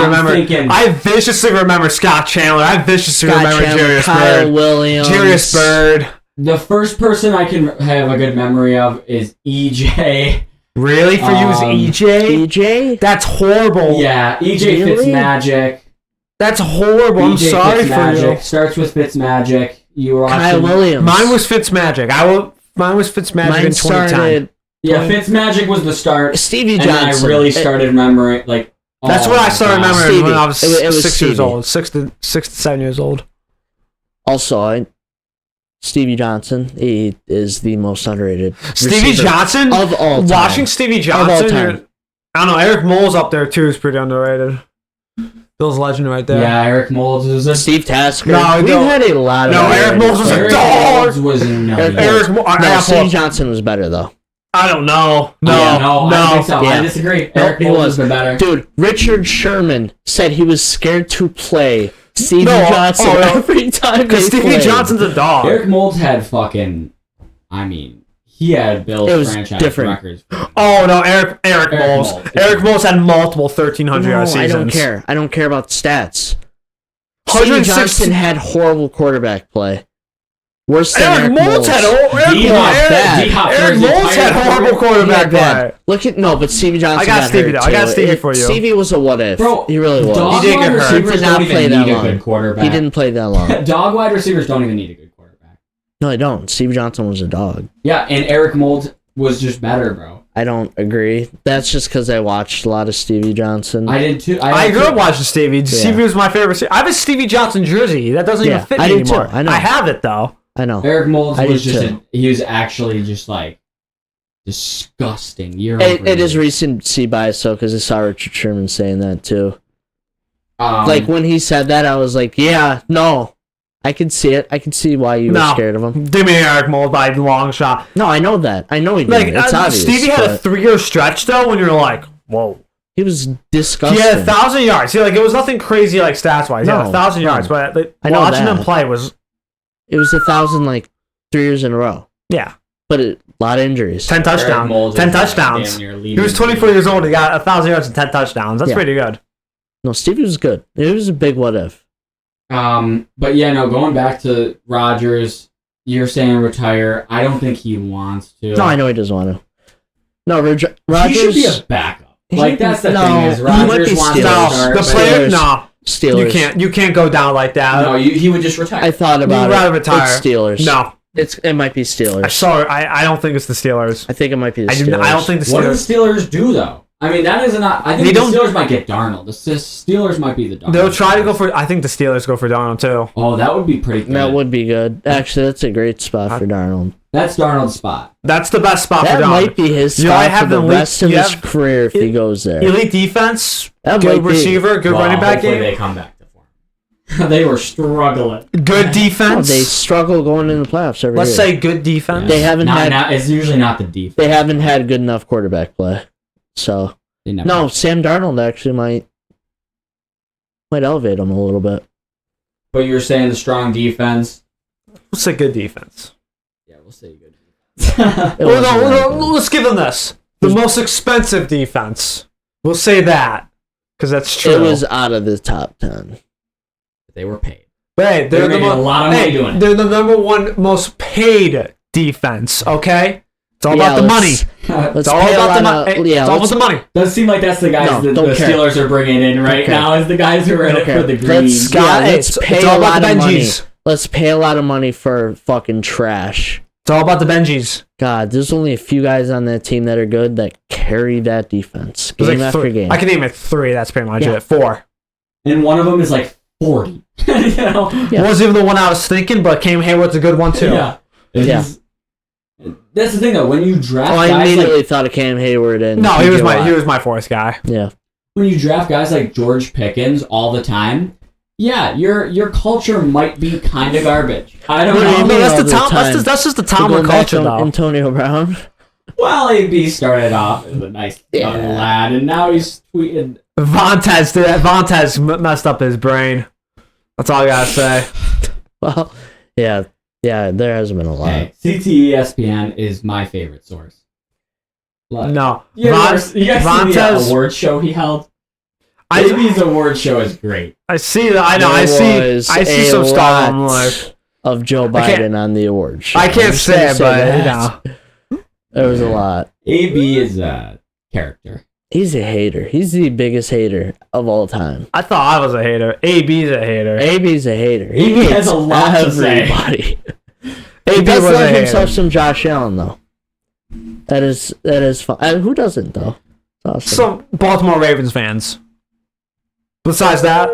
remember Scott Chandler. I viciously remember Jarius Kyle Bird. Williams. Jarius Bird. The first person I can have a good memory of is EJ. Really? For you is EJ? EJ? That's horrible. Yeah, EJ Fitzmagic. That's horrible. I'm sorry for you. Starts with Fitzmagic. You were Kyle Williams. Mine was Fitzmagic. Mine was Fitzmagic in 2010. Yeah, Fitzmagic was the start. Stevie Johnson. And I really started remembering, like... That's what I started remembering when I was it was 6 years old. 6 to 7 years old. Also, Stevie Johnson, he is the most underrated Stevie Johnson? Of all time. Watching Stevie Johnson, I don't know, Eric Moles up there too is pretty underrated. Bill's legend right there. Yeah, Eric Moles was a... Steve Tasker. No, we had a lot of... Eric Moles was a dog! Steve Johnson was better, though. I don't know. No, I don't think so. Yeah. I disagree. Eric Moles was better. Dude, Richard Sherman said he was scared to play Stevie Johnson every time because Stevie Johnson's a dog. Eric Moles had fucking... I mean... He had Bill's franchise records. Oh no, Eric Moles. Eric Moles had multiple 1,300-yard seasons. I don't care about the stats. Stevie Johnson had horrible quarterback play. Worse than Eric Moles. Eric Moles had horrible quarterback play. But Stevie Johnson. I got Stevie though. I got Stevie for you. Stevie was a what if. Bro, he really was. He did get hurt. He did not play that long. He didn't play that long. Dog wide receivers don't even need a good quarterback. No, I don't. Stevie Johnson was a dog. Yeah, and Eric Mold was just better, bro. I don't agree. That's just because I watched a lot of Stevie Johnson. I did too. I grew up watching Stevie. Yeah. Stevie was my favorite. I have a Stevie Johnson jersey. That doesn't even fit me anymore. I know. I have it though. I know. Eric Mold was he was actually just like disgusting. It is recency bias though, because I saw Richard Sherman saying that too. Like when he said that, I was like, yeah, no. I can see it. I can see why you were scared of him. Give me Eric Mold by a long shot. No, I know that. I know he did. It's obvious. Stevie had a 3-year stretch though when you're like, whoa. He was disgusting. He had 1,000 yards. It was nothing crazy like stats wise. He had 1,000 yards, but watching him play was. It was 1,000 like 3 years in a row. Yeah, but a lot of injuries. 10 touchdowns. 10 touchdowns. He was 24 years old. He got 1,000 yards and 10 touchdowns. That's pretty good. No, Stevie was good. It was a big what if. But yeah, no, going back to Rodgers, you're saying retire. I don't think he wants to. No, I know he doesn't want to. No, Rodgers. He should be a backup. Like, that's the thing is, Rodgers wants to start. The player, Steelers. You can't go down like that. No, he would just retire. I thought about it. Rather retire. It's Steelers. No. It might be Steelers. I don't think it's the Steelers. I think it might be the Steelers. I don't think the Steelers. What do the Steelers do, though? I mean, that is not... I think the Steelers might get Darnold. The Steelers might be the Darnold. They'll try to go for... I think the Steelers go for Darnold, too. Oh, that would be pretty good. That would be good. Actually, that's a great spot for Darnold. That's Darnold's spot. That's the best spot for Darnold. That might be his spot for the rest of his career if he goes there. Elite defense, good receiver, good running back game. They come back to form. They were struggling. Good defense. They struggle going into the playoffs every year. Let's say good defense. They haven't had... It's usually not the defense. They haven't had good enough quarterback play. So... No, Sam Darnold actually might elevate him a little bit. But you're saying the strong defense? We'll say good defense. Yeah, we'll say good defense. Let's give them this. The most expensive defense. We'll say that. Because that's true. It was out of the top 10. They were paid. But hey, they're a lot of money doing it. They're the number one most paid defense, okay? It's all about the money. It's all about the money. It's all about the money. Does seem like that's the guys that the Steelers are bringing in right now as the guys who are in it for the green. Let's pay a lot of money. let's pay a lot of money for fucking trash. It's all about the Benjis. God, there's only a few guys on that team that are good that carry that defense game after game. I can name it 3. That's pretty much it. 4. And one of them is like 40. You know? Yeah. Wasn't even the one I was thinking, but Cam Hayward's a good one too. Yeah. That's the thing though. When you draft, I immediately thought of Cam Hayward and no, he was my 4th guy. Yeah. When you draft guys like George Pickens all the time, yeah, your culture might be kind of garbage. I don't know. No, that's just the Tomlin culture, though. Antonio Brown. Well, AB started off as a nice young lad, and now he's tweeting. Vontaze messed up his brain. That's all I gotta say. Well, yeah, there hasn't been a lot. Hey, CTESPN is my favorite source. No, you guys see the award show he held? AB's award show is great. I see that. I know. I see some stuff. I'm like, of Joe Biden on the award show. I can't say it, but there was a lot. AB is a character. He's a hater. He's the biggest hater of all time. I thought I was a hater. AB's a hater. AB's a hater. He has a lot to say. He does love himself some Josh Allen, though. That is fun. Who doesn't, though? Awesome. Some Baltimore Ravens fans. Besides that,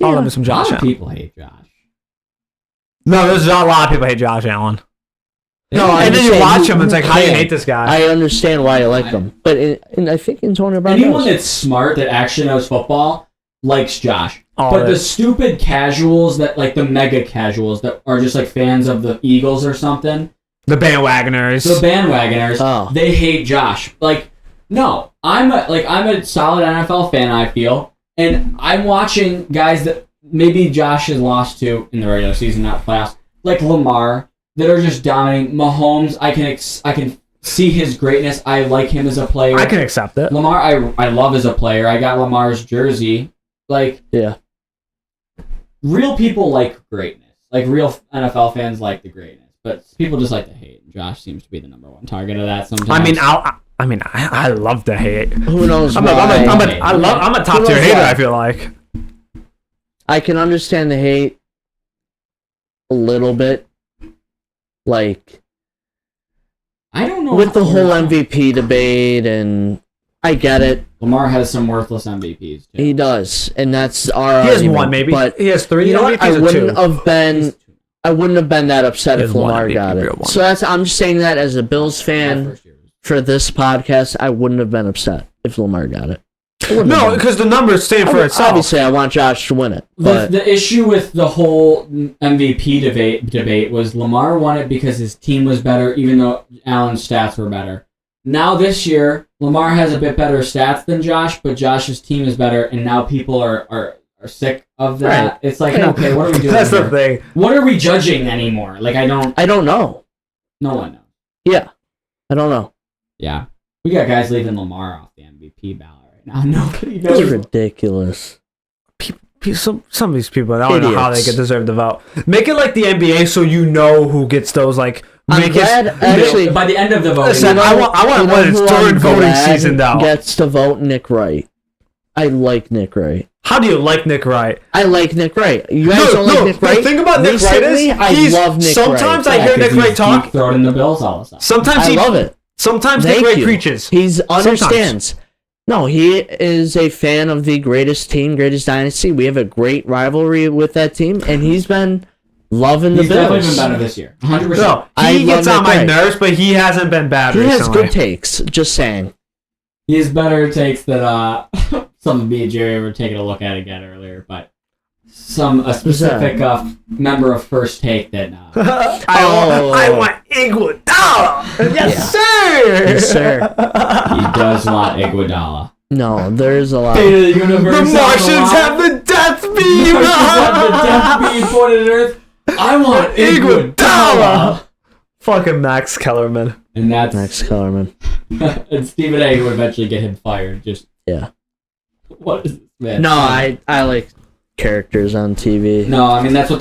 I'll love me some Josh Allen. A lot of people hate Josh. No, there's not a lot of people hate Josh Allen. No, and then you watch him and it's like, how do you hate this guy? I understand why you like him. But I think Antonio Brown anyone that's smart, that actually knows football, likes Josh. But the stupid casuals, that like the mega casuals that are just like fans of the Eagles or something. The bandwagoners, they hate Josh. Like, no, I'm a solid NFL fan, I feel, and I'm watching guys that maybe Josh has lost to in the regular season, not playoffs, like Lamar, that are just dominating. Mahomes, I can see his greatness. I like him as a player. I can accept it. Lamar, I love as a player. I got Lamar's jersey. Like, yeah, real people like greatness. Like real NFL fans like the greatness. But people just like to hate. Josh seems to be the number one target of that sometimes. I love to hate. Who knows? I'm a top tier hater. I feel like I can understand the hate a little bit. Like, I don't know with the whole MVP debate, and I get it. Lamar has some worthless MVPs too. He does, and that's our. He has one, maybe, but he has 3. You know what? I wouldn't have been that upset if Lamar got it. So I'm just saying that as a Bills fan for this podcast, I wouldn't have been upset if Lamar got it. No, because the numbers stand for itself. Obviously, I want Josh to win it. But the issue with the whole MVP debate was Lamar won it because his team was better, even though Allen's stats were better. Now this year, Lamar has a bit better stats than Josh, but Josh's team is better, and now people are sick of that. Right. It's like, okay, what are we doing? That's the thing. What are we judging anymore? Like, I don't know. No one knows. Yeah, I don't know. Yeah, we got guys leaving Lamar off the MVP ballot right now. Nobody knows. It's ridiculous. Some of these people, I don't know how they deserve the vote. Make it like the NBA, so you know who gets those. Like, actually, by the end of the voting, listen, I want when it's during voting season, though. Gets to vote Nick Wright. I like Nick Wright. How do you like Nick Wright? I like Nick Wright. You guys don't like Nick Wright? The thing about Nick Wright is, I love Nick Wright. Sometimes I hear Nick Wright talk. Throw it in the Bills all the time. Sometimes I love it. Sometimes Nick Wright preaches. He understands. No, he is a fan of the greatest team, greatest dynasty. We have a great rivalry with that team, and he's been loving the Bills. He's definitely been better this year. 100%. No, he gets on my nerves, but he hasn't been bad recently. He has good takes, just saying. He has better takes than some of me and Jerry were taking a look at again earlier, but a specific member of First Take that I want Iguodala. Yes, sir. Yes, sir. He does want Iguodala. No, there's a lot. The Martians have the death beam. The death beam pointed at Earth. I want Iguodala. Fucking Max Kellerman. And that's Max Kellerman. And Stephen A. would eventually get him fired. Yeah. What is this, man? No, I like characters on TV. No, I mean that's what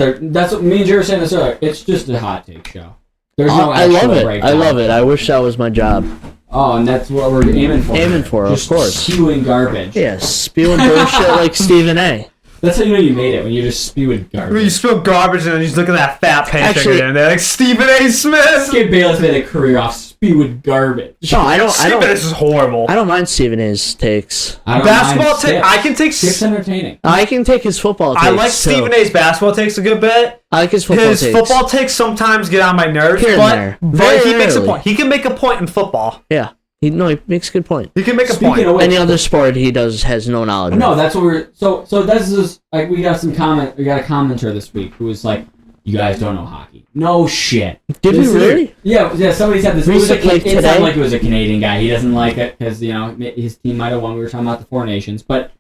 me and Jerry were saying this earlier. It's just a hot take show. There's no I love it. I love it. I wish that was my job. Oh, and that's what we're aiming for. Of course. Spewing garbage. Yeah, spewing bullshit like Stephen A. That's how you know you made it, when you just spewing garbage. When you spill garbage and then you just look at that fat paycheck and they're like, Stephen A. Smith! Skip Bayless made a career off spewing garbage. No, Stephen A. this is horrible. I don't mind Stephen A's takes. Basketball takes, I can take... Skip's entertaining. I can take his football takes. I like Stephen A's basketball takes a good bit. I like his football takes. His football takes sometimes get on my nerves, but he makes a point. He can make a point in football. Yeah. He makes a good point. He can make a point. Any other sport he has no knowledge. No, that's what we're... So this is... Like, we got a commenter this week who was like, you guys don't know hockey. No shit. Did we really? Yeah, somebody said this. It sounded like it was a Canadian guy. He doesn't like it because, you know, his team might have won. We were talking about the Four Nations. But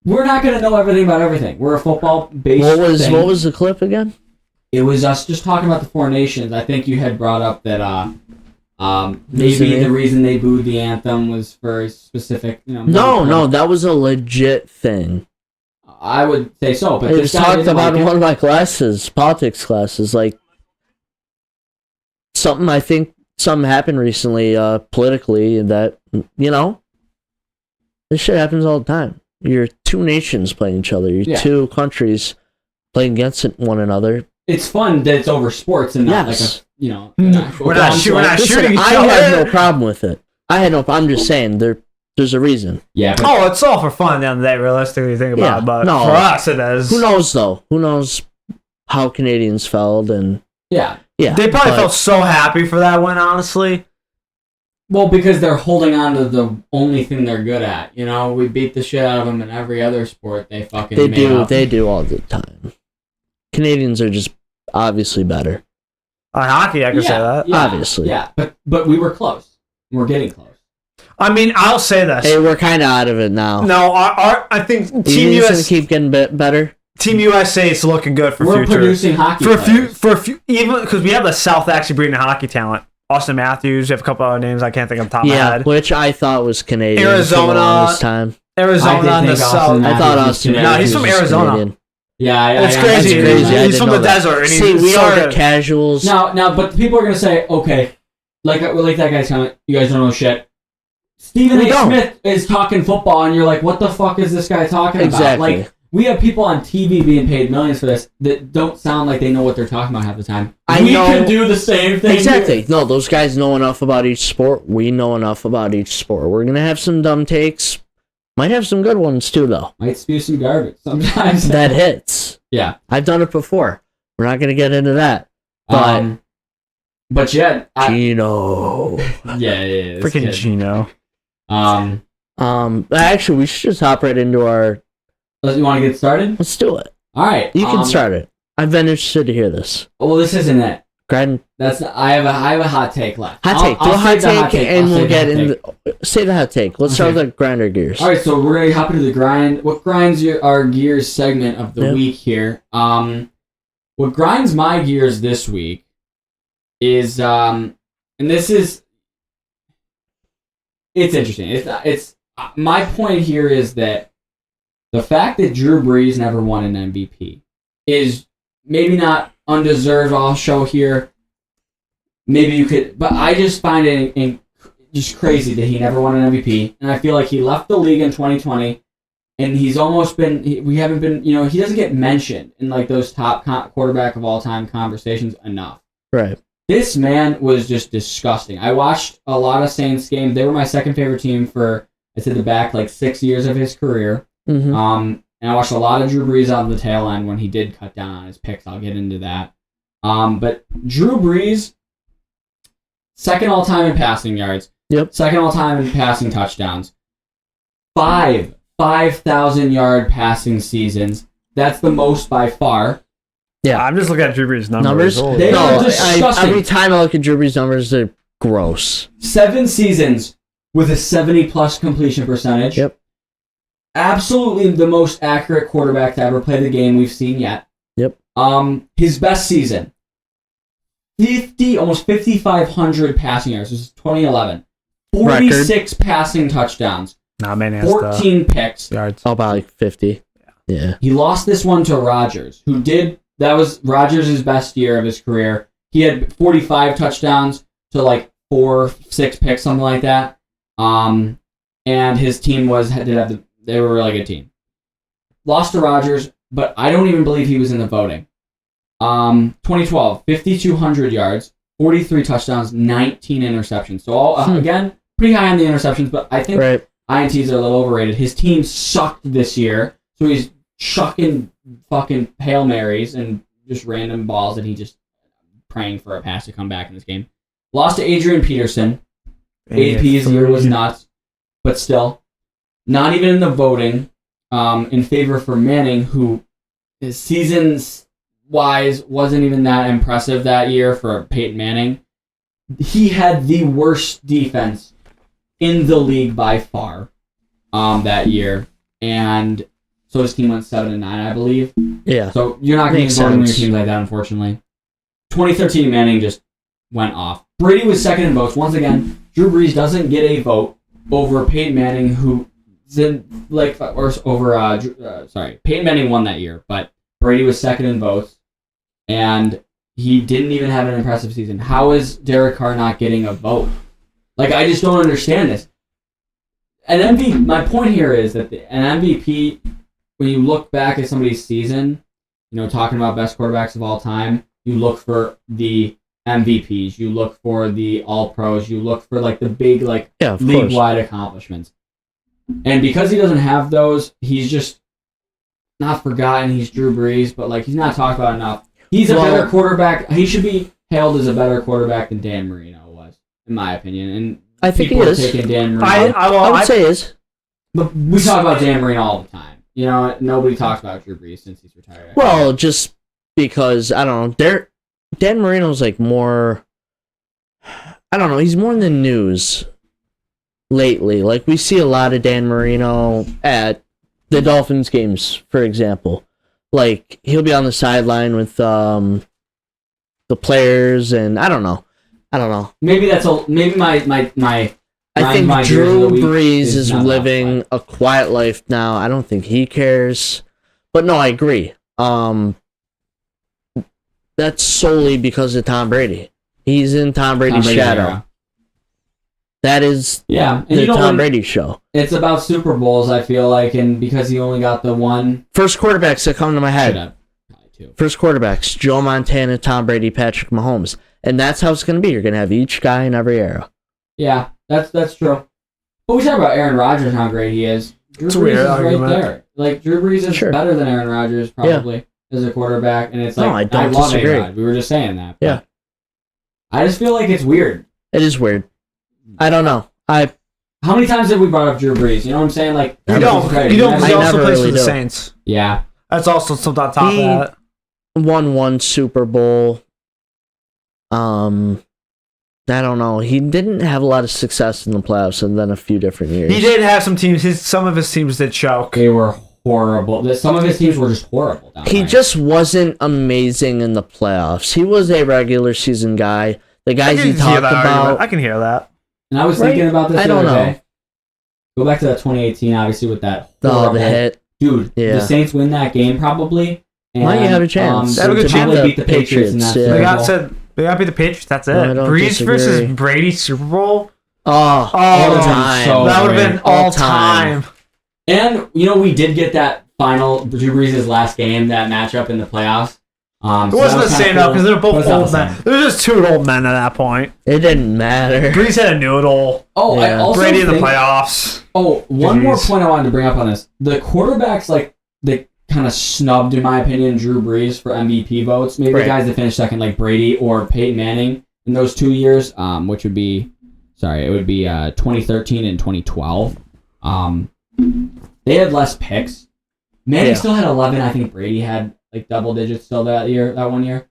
we're not going to know everything about everything. We're a football-based thing. What was the clip again? It was us just talking about the Four Nations. I think you had brought up that... maybe the reason they booed the anthem was for a specific, you know... No, that was a legit thing. I would say so, but it was talked about in one of my classes, politics classes, like... Something happened recently, politically, that, you know... This shit happens all the time. You're two nations playing each other. You're two countries playing against one another. It's fun that it's over sports and not like a... You know, we're not shooting each other. I have no problem with it. I'm just saying there's a reason. Yeah. It's all for fun. Then they realistically think about it, but for us it is. Who knows though? Who knows how Canadians felt and yeah. They probably felt so happy for that one, honestly. Well, because they're holding on to the only thing they're good at. You know, we beat the shit out of them in every other sport. They do all the time. Canadians are just obviously better. On hockey, I can say that. Yeah, obviously. Yeah, but we were close. We're getting close. I mean, I'll say this. Hey, we're kind of out of it now. No, I think Team USA going to keep getting better. Team USA is looking good for future. We're producing hockey for a few, even because we have the South actually breeding hockey talent. Austin Matthews, you have a couple other names I can't think of the top of my head. Which I thought was Canadian. Arizona. This time. Arizona in the South. I thought Austin Matthews. No, he's from Arizona. Canadian. Yeah, it's crazy. He's from the desert. And we are casuals. Now, but people are gonna say, okay, like that guy's comment. You guys don't know shit. Stephen A. Smith is talking football, and you're like, what the fuck is this guy talking about? Like, we have people on TV being paid millions for this that don't sound like they know what they're talking about half the time. We can do the same thing. Exactly. Here. No, those guys know enough about each sport. We know enough about each sport. We're gonna have some dumb takes. Might have some good ones too, though. Might spew some garbage sometimes. That hits. Yeah, I've done it before. We're not gonna get into that. But yeah, Gino. Yeah, freaking Gino. Actually, we should just hop right into our. You want to get started? Let's do it. All right, you can start it. I've been interested to hear this. Well, this isn't it. I have a hot take left. Do a hot take, and we'll get in. Say the hot take. Let's start with the grinder gears. All right, so we're gonna hop into the grind. What grinds our gears segment of the week here? What grinds my gears this week is and this is it's interesting. It's my point here is that the fact that Drew Brees never won an MVP is maybe not undeserved. I'll show here. Maybe you could, but I just find it just crazy that he never won an MVP, and I feel like he left the league in 2020, and he's almost been. We haven't been, he doesn't get mentioned in like those top quarterback of all time conversations enough. Right. This man was just disgusting. I watched a lot of Saints games. They were my second favorite team for the back like 6 years of his career. Mm-hmm. And I watched a lot of Drew Brees on the tail end when he did cut down on his picks. I'll get into that. But Drew Brees, second all-time in passing yards. Yep. Second all-time in passing touchdowns. 5,000-yard passing seasons. That's the most by far. Yeah, I'm just looking at Drew Brees' numbers. They are disgusting. Every time I look at Drew Brees' numbers, they're gross. 7 seasons with a 70-plus completion percentage. Yep. Absolutely the most accurate quarterback to ever play the game we've seen yet. Yep. His best season, almost 5,500 passing yards. This is 2011. 46 passing touchdowns. 14 picks. Yards. About like 50. Yeah. He lost this one to Rodgers, that was Rodgers' best year of his career. He had 45 touchdowns to like 4-6 picks, something like that. And his team they were a really good team. lost to Rodgers, but I don't even believe he was in the voting. 2012, 5,200 yards, 43 touchdowns, 19 interceptions. So all again, pretty high on the interceptions, but I think INTs are a little overrated. His team sucked this year, so he's chucking fucking Hail Marys and just random balls that he just praying for a pass to come back in this game. Lost to Adrian Peterson. AP's year was nuts, but still, not even in the voting. In favor for Manning, who his seasons-wise wasn't even that impressive that year for Peyton Manning. He had the worst defense in the league by far that year, and so his team went 7-9, I believe. Yeah. So you're not getting voting on your team like that, unfortunately. 2013 Manning just went off. Brady was second in votes. Once again, Drew Brees doesn't get a vote over Peyton Manning, who Peyton Manning won that year, but Brady was second in votes, and he didn't even have an impressive season. How is Derek Carr not getting a vote? Like, I just don't understand this. My point here is that an MVP, when you look back at somebody's season, talking about best quarterbacks of all time, you look for the MVPs, you look for the All-Pros, you look for like the big league-wide accomplishments. And because he doesn't have those, he's just not forgotten. He's Drew Brees, but he's not talked about enough. He's a better quarterback. He should be hailed as a better quarterback than Dan Marino was, in my opinion. And I think he is. Taking Dan Marino. I would say he is. But we talk about Dan Marino all the time. Nobody talks about Drew Brees since he's retired. Well, just because I don't know, Dan Marino's more. I don't know. He's more in the news lately. We see a lot of Dan Marino at the Dolphins games, for example. He'll be on the sideline with the players, and I don't know. Maybe my. I think Drew Brees is living a quiet life now. I don't think he cares, but no, I agree. That's solely because of Tom Brady. He's in Tom Brady's shadow. Era. That is the Tom Brady show. It's about Super Bowls, I feel like, and because he only got the one. First quarterbacks that come to my head. First quarterbacks, Joe Montana, Tom Brady, Patrick Mahomes. And that's how it's going to be. You're going to have each guy in every era. Yeah, that's true. But we talk about Aaron Rodgers and how great he is. Drew Brees is right there. Drew Brees is better than Aaron Rodgers, probably, as a quarterback. And it's I love disagree. A-Rod. We were just saying that. Yeah. I just feel like it's weird. It is weird. I don't know. How many times have we brought up Drew Brees? You know what I'm saying? You don't. He also plays for the Saints. Yeah. That's also something on top of that. Won one Super Bowl. I don't know. He didn't have a lot of success in the playoffs, and then a few different years. He did have some teams. Some of his teams did choke. They were horrible. Some of his teams were just horrible. He just wasn't amazing in the playoffs. He was a regular season guy. The guys he talked about. I can hear that. And I was thinking about this the other day. Go back to that 2018, obviously, with that horrible hit. Dude, the Saints win that game probably. And, might have a chance. They have a good chance to beat the Patriots. They got beat the Patriots. That's it. Brees versus Brady Super Bowl. All time. That would have been all time. And we did get that final Drew Brees' last game, that matchup in the playoffs. It wasn't the same though, because they're both old men. They were just two old men at that point. It didn't matter. Brees had a noodle. Oh, yeah. I also Brady in the playoffs. Oh, one more point I wanted to bring up on this: the quarterbacks, they kind of snubbed, in my opinion, Drew Brees for MVP votes. Maybe the guys that finished second, like Brady or Peyton Manning, in those 2 years, which would be, 2013 and 2012. They had less picks. Manning still had 11. I think Brady had double digits still that 1 year.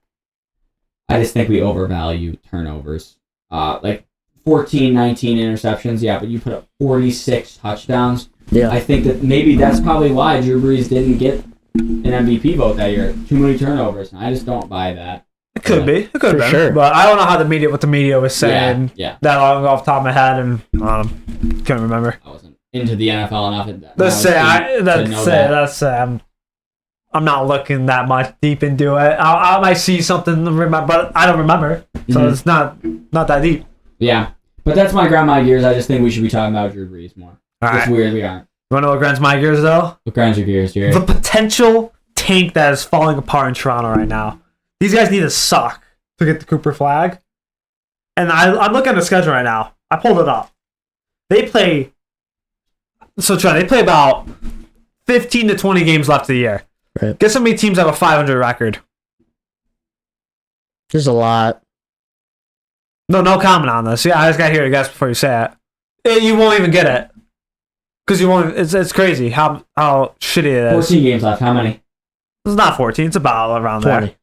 I just think we overvalue turnovers. 14, 19 interceptions, but you put up 46 touchdowns. Yeah. I think that maybe that's probably why Drew Brees didn't get an MVP vote that year. Too many turnovers. And I just don't buy that. It could be. It could have been. Sure. But I don't know what the media was saying. Yeah. That long off the top of my head, and couldn't remember. I wasn't into the NFL enough. Let's say I'm not looking that much deep into it. I might see something, but I don't remember. So it's not that deep. Yeah. But that's my grandma gears. I just think we should be talking about Drew Brees more. It's weird we aren't. You want to know what grinds my gears, though? What grinds your gears, Jerry? The potential tank that is falling apart in Toronto right now. These guys need to suck to get the Cooper flag. And I'm looking at the schedule right now. I pulled it up. They play about 15 to 20 games left of the year. Right. Guess how many teams have a 500 record? There's a lot. No comment on this. Yeah, I just got to hear you guys before you say it. You won't even get it. Because you won't. It's crazy how shitty it is. 14 games left. How many? It's not 14. It's about around 20. there.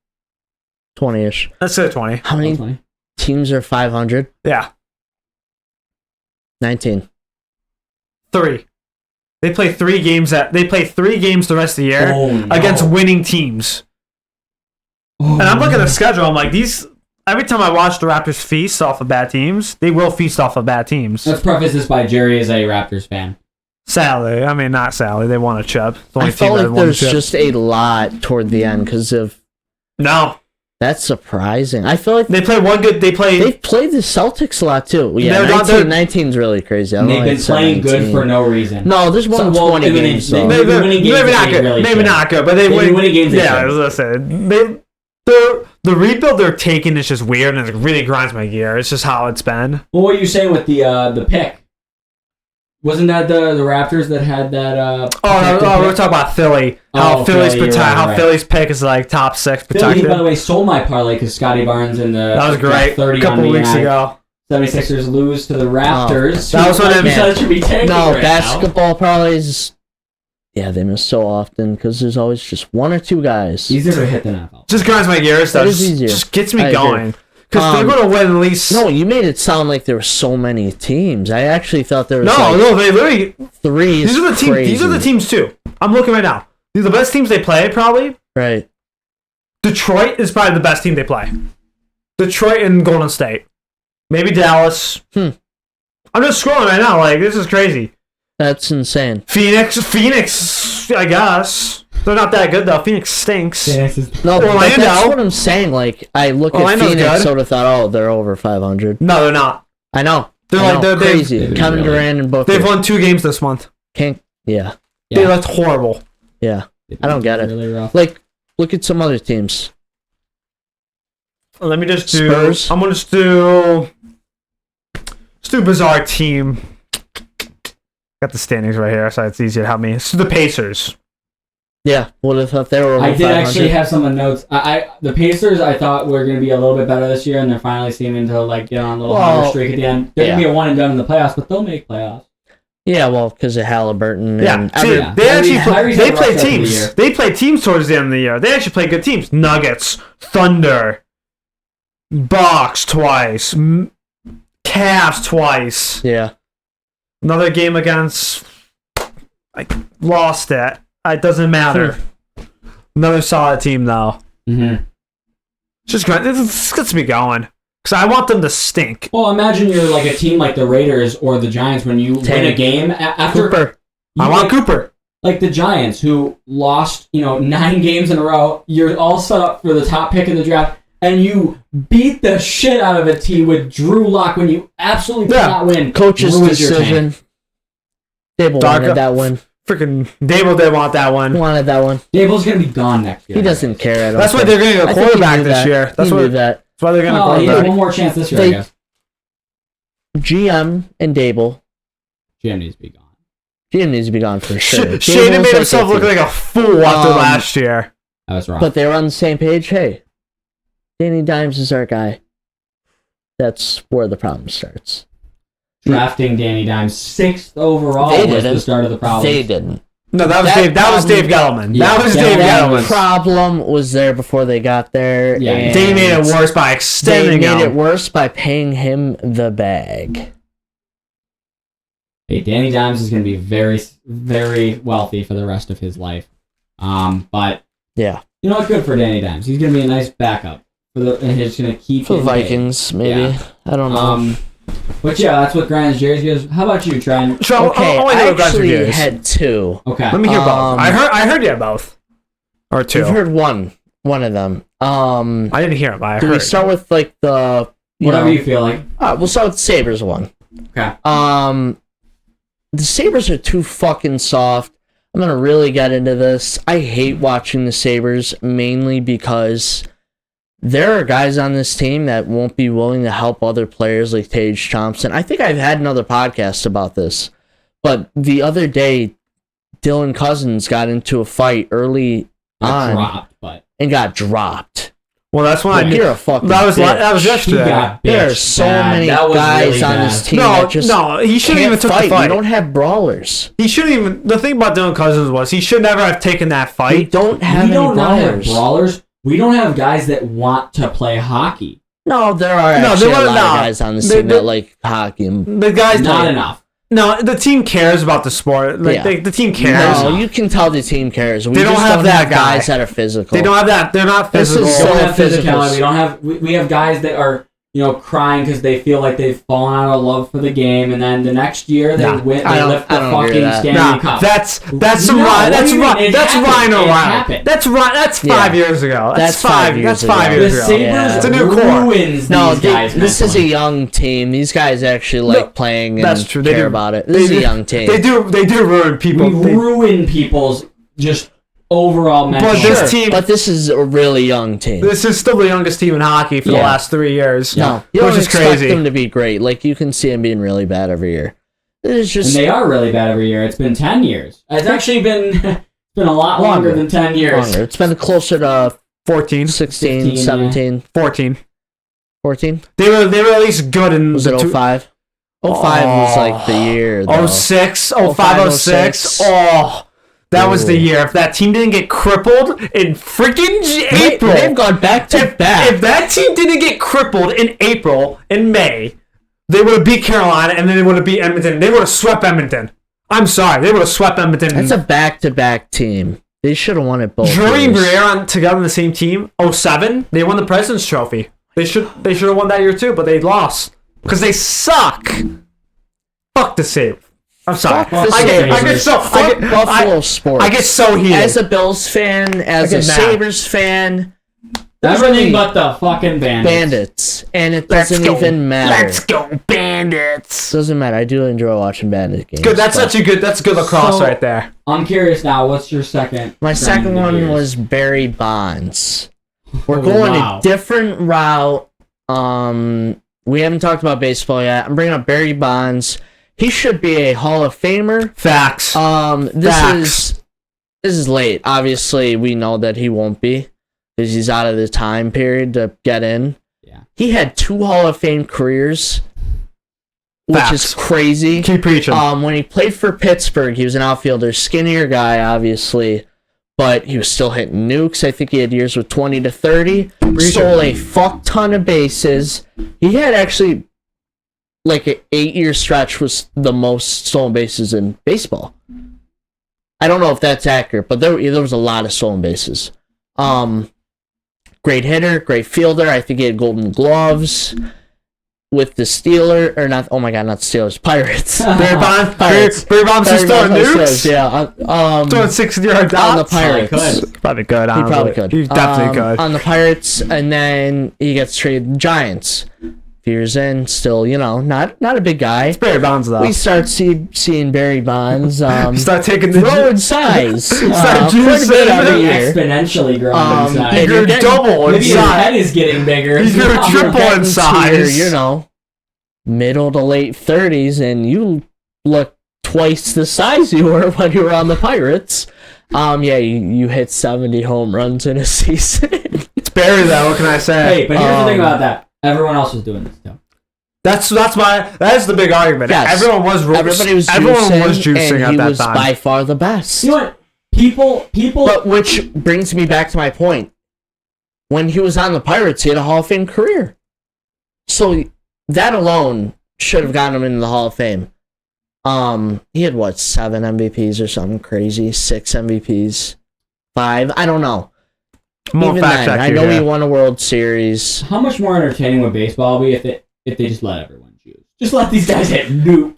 20-ish. Let's say 20. How many 20? teams are 500? Yeah. 19. 3. They play 3 games the rest of the year against winning teams. And I'm looking at the schedule. I'm like, these. Every time I watch the Raptors feast off of bad teams, they will feast off of bad teams. Let's preface this by Jerry is a Raptors fan. Sadly, I mean not sadly. They won a chip. I felt like there's just a lot toward the end because of. No. That's surprising. I feel like they play one good. They've played the Celtics a lot too. Yeah, 19's really crazy. They've been playing good for no reason. No, there's one 20 games. Maybe not good. Maybe not good, but they win winning games. Yeah, listen, the rebuild they're taking is just weird and it really grinds my gear. It's just how it's been. Well, what are you saying with the pick? Wasn't that the Raptors that had that? We're talking about Philly. How Philly's pick is like top 6 protected. Philly, by the way, stole my parlay because Scotty Barnes and that was great. 30 a couple weeks ago. 76ers lose to the Raptors. That was what it should be taken. No, right basketball parlays. Yeah, they miss so often because there's always just 1 or 2 guys. Easier to hit than NFL. Just grinds my gears. That is easier. Just gets me going. Because they're going to win at least. No, you made it sound like there were so many teams. I actually thought there was they literally 3. These are the teams. These are the teams too. I'm looking right now. These are the best teams they play. Probably. Right. Detroit is probably the best team they play. Detroit and Golden State. Maybe Dallas. I'm just scrolling right now. Like this is crazy. That's insane. Phoenix. I guess. They're not that good though. Phoenix stinks. No, but that's what I'm saying. Like I look at Phoenix, sort of thought, they're over 500. No, they're not. I know. They're crazy. Kevin Durant and Booker. They've won 2 games this month. Yeah. That's horrible. Yeah, I don't get it. Really rough. Like, look at some other teams. Let me just do. Spurs. I'm gonna just do. Let's do bizarre team. Got the standings right here, so it's easy to help me. It's the Pacers. Yeah, would have thought they were over 500. I did actually have some notes. The Pacers I thought were going to be a little bit better this year, and they're finally seeming to get on a little higher streak at the end. They're going to be a one and done in the playoffs, but they'll make playoffs. Yeah, well, because of Halliburton. They play teams. They play teams towards the end of the year. They actually play good teams. Nuggets, Thunder, Bucks twice, Cavs twice. Yeah. Another game against. I lost it. It doesn't matter. Another solid team, though. Mm-hmm. Just this gets me going. Because I want them to stink. Well, imagine you're like a team like the Raiders or the Giants when you win a game after... Cooper. I want Cooper. Like the Giants, who lost 9 games in a row. You're all set up for the top pick in the draft, and you beat the shit out of a team with Drew Lock when you absolutely cannot win. Coach's decision. Dable wanted that one. Freaking Dable did want that one. Wanted that one. Dable's going to be gone next year. He doesn't care. That's why they're going to get a quarterback this year. That's why they're going to quarterback. He has one more chance this year, I guess. GM and Dable. GM needs to be gone. GM needs to be gone for sure. Shaden made himself look like a fool after last year. That was wrong. But they were on the same page. Hey, Danny Dimes is our guy. That's where the problem starts. Drafting Danny Dimes 6th overall was the start of the problem. They didn't. No, that was Dave Gettleman. Yeah. That was Dave Gettleman. The problem was there before they got there. Yeah, they made it worse by extending him. They made it worse by paying him the bag. Hey, Danny Dimes is going to be very, very wealthy for the rest of his life. But yeah, you know what? Good for Danny Dimes. He's going to be a nice backup and he's going to keep for the Vikings. Maybe I don't know. But yeah, that's what grinds Jerry's gears. How about you, Trent? Okay, I actually had 2. Okay, let me hear both. I heard you had both, or 2. I've heard one of them. I didn't hear it. Do we start with like the whatever you feel like? We'll start with the Sabres one. Okay. the Sabres are too fucking soft. I'm going to really get into this. I hate watching the Sabres mainly because there are guys on this team that won't be willing to help other players like Tage Thompson. I think I've had another podcast about this, but the other day, Dylan Cousins got into a fight early on and got dropped. Well, that's why you're a fucking that was yesterday. There are so many guys really on this team that just he shouldn't even took the fight. We don't have brawlers. He shouldn't even. The thing about Dylan Cousins was he should never have taken that fight. We don't have brawlers. We don't have guys that want to play hockey. No, there are actually a lot of guys on this team that like hockey. The guys not enough. No, the team cares about the sport. The team cares. No, you can tell the team cares. They don't have guys that are physical. They don't have that. They're not physical. We don't have physicality. We have guys that are crying because they feel like they've fallen out of love for the game, and then the next year they lift the fucking Stanley Cup. That's Ryan O'Reilly. That's 5 years ago. That's 5 years ago. The Sabres it's a new core. This is a young team. These guys actually like playing and care about it. This is a young team. They do ruin people. We ruin people's just overall mental. But this is a really young team. This is still the youngest team in hockey for the last 3 years. No, you don't expect them to be great. Like, you can see them being really bad every year. And they are really bad every year. It's been 10 years. It's actually been a lot longer than 10 years. It's been closer to 14, 16, 15, 17. 14. 14? They were at least good in... Was it 05? 05 was like the year, though. 06, 05, 06. That was the year. If that team didn't get crippled in freaking April... They've gone back to back. If that team didn't get crippled in April and May, they would have beat Carolina and then they would have beat Edmonton. They would have swept Edmonton. I'm sorry. They would have swept Edmonton. That's a back-to-back team. They should have won it both Drury and Briere together on the same team. 07, they won the President's Trophy. They should have won that year too, but they lost. Because they suck. Fuck the Sabres. I'm sorry. I get so heated. As a Bills fan, as a Sabres fan, everything but the fucking Bandits. And it doesn't even matter. Let's go Bandits. Doesn't matter. I do enjoy watching Bandit games. Good. That's good lacrosse right there. I'm curious now. What's your second? My second one was Barry Bonds. We're going a different route. We haven't talked about baseball yet. I'm bringing up Barry Bonds. He should be a Hall of Famer. Facts. This is late. Obviously, we know that he won't be because he's out of the time period to get in. Yeah. He had 2 Hall of Fame careers, which is crazy. Keep preaching. When he played for Pittsburgh, he was an outfielder, skinnier guy, obviously, but he was still hitting nukes. I think he had years with 20 to 30. Stole a fuck ton of bases. He had actually... like an 8-year stretch was the most stolen bases in baseball. I don't know if that's accurate, but there was a lot of stolen bases. Great hitter, great fielder. I think he had Golden Gloves with the Steelers, or not? Oh my God, not Steelers, Pirates. Barry Bonds is throwing nukes. Yeah, throwing 60-yard dots on the Pirates. Probably could. He probably could. He definitely could on the Pirates, and then he gets traded to the Giants. Years in, still, not a big guy. It's Barry Bonds, though. We start seeing Barry Bonds. Start taking the grow in size. Start quite a bit every year. Exponentially growing in size. He grew double in size. Maybe his head is getting bigger. He grew triple in size. Middle to late 30s, and you look twice the size you were when you were on the Pirates. You hit 70 home runs in a season. It's Barry, though. What can I say? Hey, but here's the thing about that. Everyone else was doing this too. That's the big argument. Yes. Everyone was juicing at that time. He was by far the best. You know what? People. But which brings me back to my point. When he was on the Pirates, he had a Hall of Fame career. So that alone should have gotten him into the Hall of Fame. He had 7 MVPs or something crazy, 6 MVPs, 5. I don't know. Even then, I know he won a World Series. How much more entertaining would baseball be if they just let everyone choose? Just let these guys hit nukes.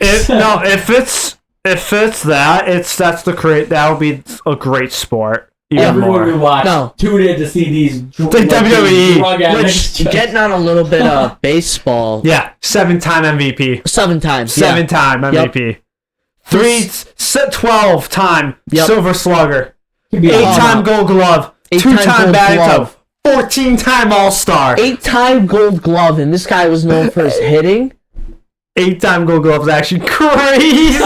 That would be a great sport. Everyone would watch. Tune in to see these WWE. Drug addicts. Getting on a little bit of baseball. Yeah, 7-time MVP. 7 times. 7-time MVP. 12-time Silver Slugger, 8-time Gold Glove, 2-time batting glove, 14-time All-Star, 8-time Gold Glove, and this guy was known for his hitting. 8-time Gold Glove is actually crazy.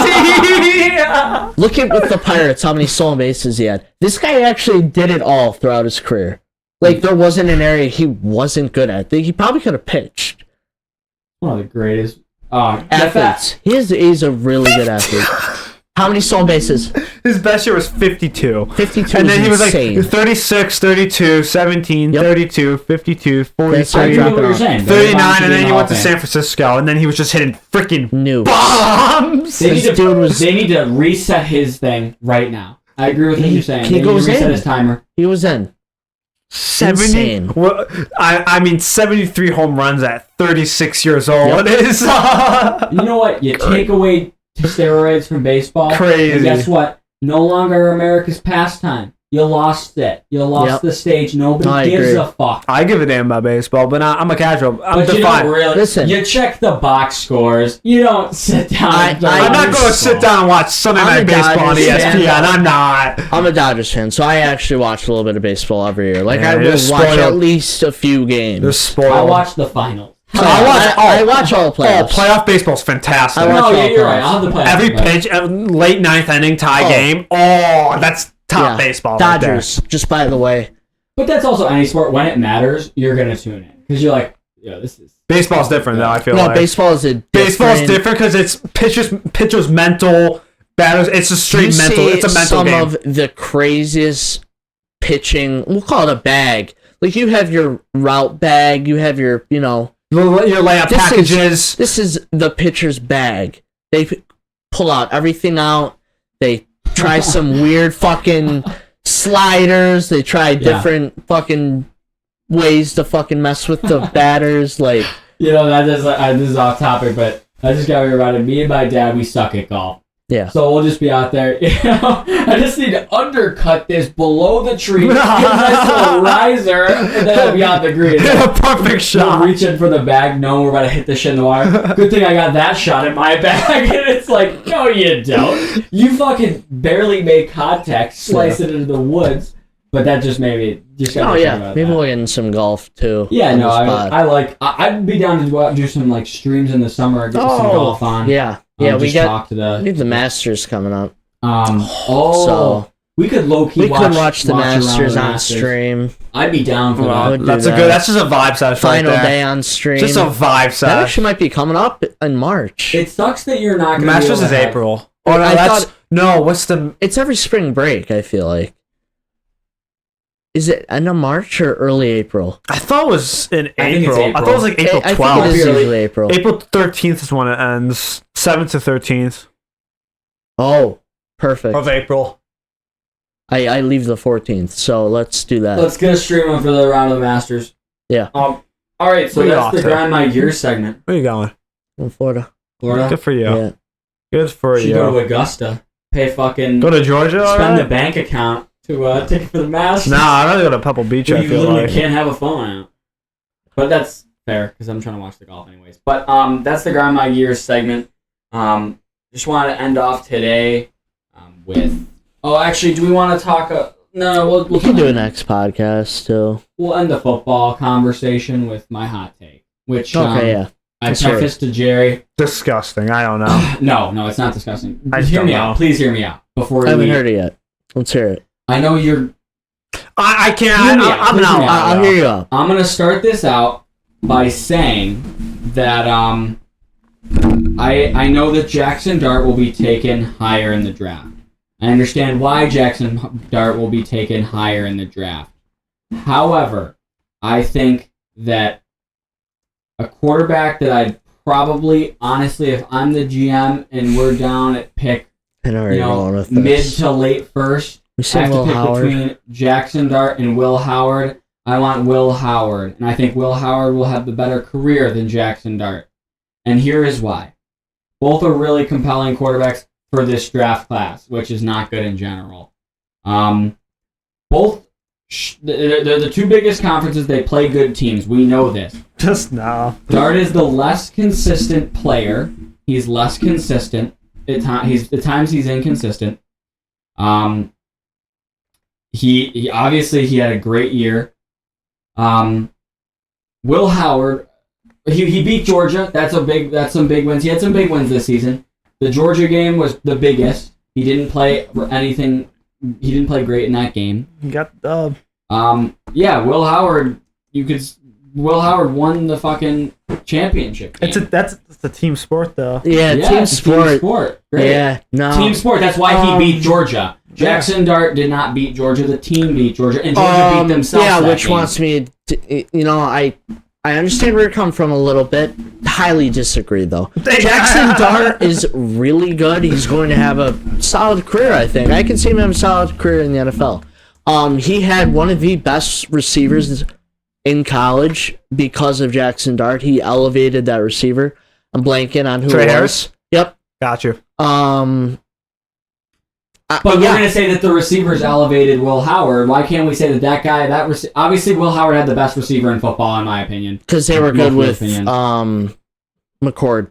Look at with the Pirates how many stolen bases he had. This guy actually did it all throughout his career. Like, there wasn't an area he wasn't good at. He probably could have pitched. One of the greatest athletes. He's a really good athlete. How many stolen bases? His best year was 52. 52 and then he was insane. like 36, 32, 17, 32, 52, 43, 39, and then he went to San Francisco, and then he was just hitting freaking bombs. They need to reset his thing right now. I agree with what you're saying. He goes reset in. his timer. He was in. 70. Well, I mean, 73 home runs at 36 years old. It is. You know what? You take away steroids from baseball. Crazy. And guess what? No longer America's pastime. You lost it. You lost the stage. Nobody gives a fuck. I give a damn about baseball, but I'm a casual. I'm but defined. Listen, you check the box scores. You don't sit down. I'm not going to sit down and watch Sunday Night Baseball on ESPN. I'm not. I'm a Dodgers fan, so I actually watch a little bit of baseball every year. Like, I will watch at least a few games. I watch the finals. I watch all the playoffs. Playoff baseball's fantastic. You're right. I'll have the playoffs. Every pitch, late ninth inning tie game. Oh, that's top baseball. Dodgers, just by the way. But that's also any sport. When it matters, you're going to tune in. Because you're like, this is... Baseball's different, though, I feel like. Baseball is Baseball's different because it's pitchers mental, batters. It's a straight mental. It's a mental game. Some of the craziest pitching, we'll call it a bag. Like, you have your route bag, you have your, your layout packages. This is the pitcher's bag. They pull out everything out. They try some weird fucking sliders. They try different fucking ways to fucking mess with the batters. Like, this is off topic, but I just got to hear about it. Me and my dad, we suck at golf. Yeah. So we'll just be out there. I just need to undercut this below the tree, get a nice little riser, and then I'll be on the green. Perfect shot. Reaching for the bag, knowing we're about to hit this shit in the wire. Good thing I got that shot in my bag. And it's like, no, you don't. You fucking barely make contact, slice it into the woods. But that just made me maybe we'll get in some golf too. Yeah, no, I'd be down to do some like streams in the summer, get some golf on. Yeah. Yeah, we got the Masters coming up. So we could low-key watch the Masters on stream. I'd be down for that. That's just a vibe session. Final day on stream. Just a vibe session. That actually might be coming up in March. It sucks that you're not going to Masters is April. It's every spring break, I feel like. Is it end of March or early April? I thought it was in April. I thought it was like April 12th. I think it is usually April. April 13th is when it ends. 7th to 13th. Oh, perfect. Of April. I leave the 14th, so let's do that. Let's get a stream on for the round of the Masters. Yeah. All right, so that's the Grind My Gears segment. Where are you going? In Florida. Good for you. Yeah. Good for you. Go to Augusta. Pay fucking... Go to Georgia? Spend the bank account to take it for the Masters. Nah, I'd rather go to Pebble Beach, I feel like. You literally can't have a phone out. But that's fair, because I'm trying to watch the golf anyways. But that's the Grind My Gears segment. Just wanted to end off today with... Oh, actually, do we want to talk... No, we can do a next podcast, too. We'll end the football conversation with my hot take, which I prefaced to Jerry. Disgusting. I don't know. No, it's not disgusting. Hear me out. Please hear me out before I haven't heard it yet. Let's hear it. I know you're... I can't... I'll hear you out. I'm going to start this out by saying that I know that Jackson Dart will be taken higher in the draft. I understand why Jackson Dart will be taken higher in the draft. However, I think that a quarterback that I'd probably, honestly, if I'm the GM and we're down at pick, mid to late first, I have to pick between Jackson Dart and Will Howard. I want Will Howard, and I think Will Howard will have the better career than Jackson Dart. And here is why. Both are really compelling quarterbacks for this draft class, which is not good in general. Both, they're the two biggest conferences. They play good teams. We know this. Just now. Dart is the less consistent player. He's less consistent. at times he's inconsistent. He obviously he had a great year. Will Howard, he beat Georgia. That's some big wins. He had some big wins this season. The Georgia game was the biggest. He didn't play anything. He didn't play great in that game. You got the yeah, Will Howard. Will Howard won the fucking championship game. That's a team sport though. Yeah, team sport. Great. Yeah, no. Team sport. That's why he beat Georgia. Jackson Dart did not beat Georgia. The team beat Georgia, and Georgia beat themselves. Yeah, that which game. wants me to, I understand where you're coming from a little bit. Highly disagree, though. Jackson Dart is really good. He's going to have a solid career, I think. I can see him having a solid career in the NFL. He had one of the best receivers in college because of Jackson Dart. He elevated that receiver. I'm blanking on who Trey it was. Harris? Yep. Got you. But we're going to say that the receivers elevated Will Howard. Why can't we say that guy, obviously Will Howard had the best receiver in football, in my opinion. Because they were good with McCord.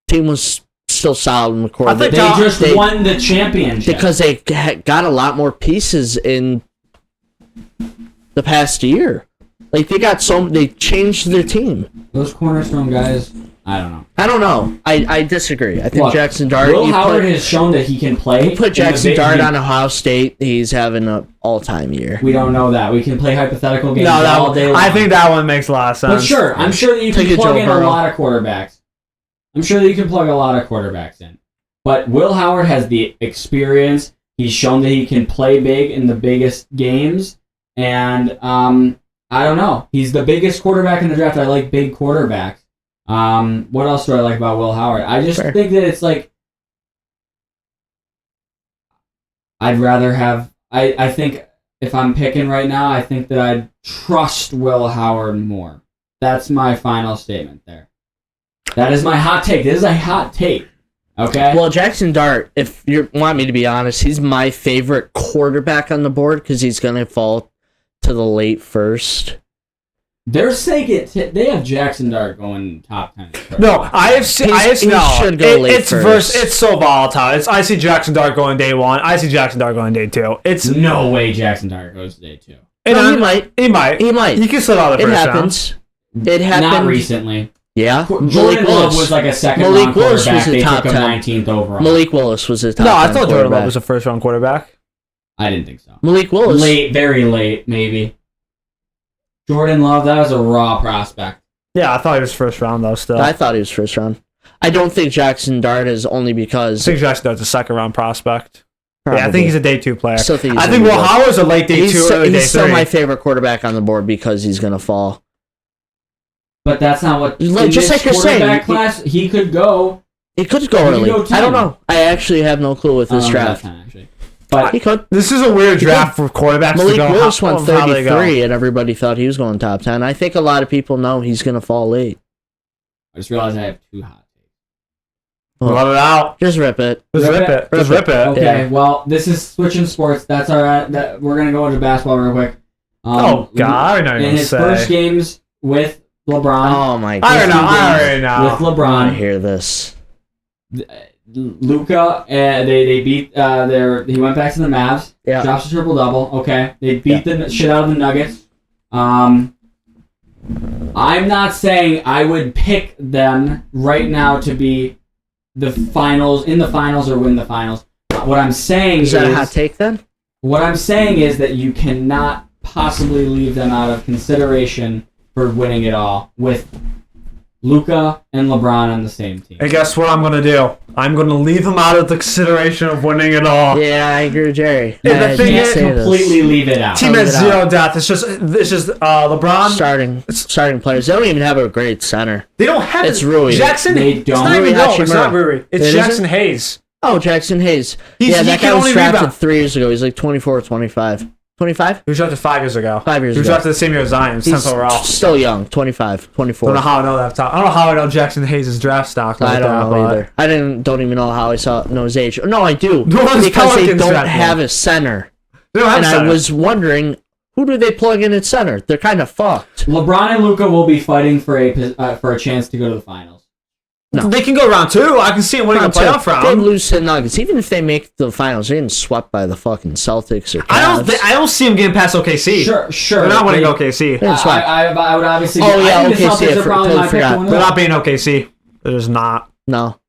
Team was still solid with McCord. They just won the championship. Because they got a lot more pieces in the past year. Like, they changed their team. Those cornerstone guys, I don't know. I disagree. I think Jackson Dart... Will Howard has shown that he can play. You put Jackson Dart on Ohio State, he's having an all-time year. We don't know that. We can play hypothetical games all day long. I think that one makes a lot of sense. But sure, I'm sure that you can plug in a lot of quarterbacks. I'm sure that you can plug a lot of quarterbacks in. But Will Howard has the experience. He's shown that he can play big in the biggest games. And I don't know. He's the biggest quarterback in the draft. I like big quarterbacks. What else do I like about Will Howard? I just think that it's like I'd rather have I think if I'm picking right now, I think that I'd trust Will Howard more. That's my final statement there. That is my hot take. This is a hot take. Okay? Well, Jackson Dart, if you want me to be honest, he's my favorite quarterback on the board because he's going to fall to the late first. They're saying it. They have Jackson Dart going top 10. No, I should go late first. It's so volatile. I see Jackson Dart going day 1. I see Jackson Dart going day 2. It's no way Jackson Dart goes to day 2. No, he might. You can slip out the first round. It happened. Not recently. Yeah. Jordan Love was like a second round quarterback. They took him 19th overall. Malik Willis was a top 10 No, I thought Jordan Love was a first round quarterback. I didn't think so. Malik Willis. Late, very late, maybe. Jordan Love, that was a raw prospect. Yeah, I thought he was first round, though, still. I thought he was first round. I don't think Jackson Dart is only because... I think Jackson Dart's a second round prospect. Probably. Yeah, I think he's a day 2 player. I think Will Howard's a late day 2, early day 3. He's still my favorite quarterback on the board because he's going to fall. But that's not what... Just like you're saying. Class, he could go... He could go early. I don't know. I actually have no clue with this draft. But he could. This is a weird draft for quarterbacks. Malik Willis went 33, and everybody thought he was going top 10. I think a lot of people know he's going to fall late. I just realized I have 2 hot takes. Love it out. Just rip it. Just rip it. Okay, well, this is switching sports. That's all right. We're going to go into basketball real quick. God, I know in his first games with LeBron. Oh, my God. I already know. With LeBron. I hear this. Luka, they beat he went back to the Mavs. Yeah. Drops a triple double. Okay, they beat the shit out of the Nuggets. I'm not saying I would pick them right now to be in the finals or win the finals. What I'm saying is that a hot take then? What I'm saying is that you cannot possibly leave them out of consideration for winning it all with Luka and LeBron on the same team. And guess what I'm going to do? I'm going to leave them out of the consideration of winning it all. Yeah, I agree with Jerry. The thing is, completely leave it out. Team has zero depth. It's just LeBron. Starting players. They don't even have a great center. They don't have It's Rui. Jackson. They don't. It's not Rui. It's Jackson Hayes. Oh, Jackson Hayes. That guy was drafted 3 years ago. He's like 24 or 25. 25? He was drafted 5 years ago. 5 years ago. He was drafted the same year as Zion. He's overall. Still young. 25, 24. I don't know how I know that. I don't know how I know Jackson Hayes' draft stock. I don't know either. I don't even know how I know his age. No, I do. Because they don't have a center. They don't have a center. I was wondering, who do they plug in at center? They're kind of fucked. LeBron and Luka will be fighting for a chance to go to the finals. No. They can go round 2. I can see them winning a playoff round. They lose to the Nuggets. Even if they make the finals, they're getting swept by the fucking Celtics or Cavs. I don't see them getting past OKC. Sure. They're not winning OKC. I would obviously. Oh, yeah, I think OKC. the Celtics are probably my pick to win. They're not being OKC. They're just not. No.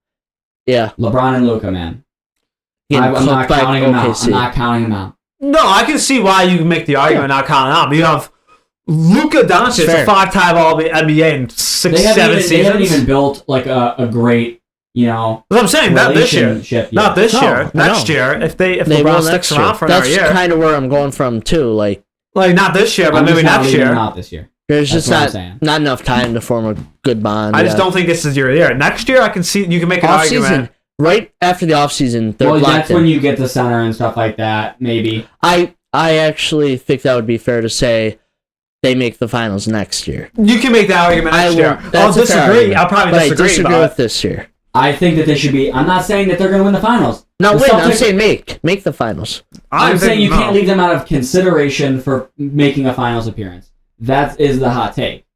Yeah. LeBron and Luka, man. I'm not counting them out. I'm not counting them out. No, I can see why you can make the argument not counting out. But you have Luka Doncic, a 5-time All-NBA in 6-7 seasons. They haven't even built like a great, That's what I'm saying. Not this year. Yet. Not this year. Next year, if LeBron sticks around for another year. That's kind of where I'm going from too. Like not this year, but maybe next year. Not this year. There's just not enough time to form a good bond. I just don't think this is your year. Next year, I can see you can make an argument. Right after the offseason, that's when you get the center and stuff like that. Maybe I actually think that would be fair to say they make the finals next year. You can make that argument next year. I'll disagree. I'll probably disagree with this year. I think that they should be. I'm not saying that they're going to win the finals. No, I'm saying make the finals. I'm saying you can't leave them out of consideration for making a finals appearance. That is the hot take.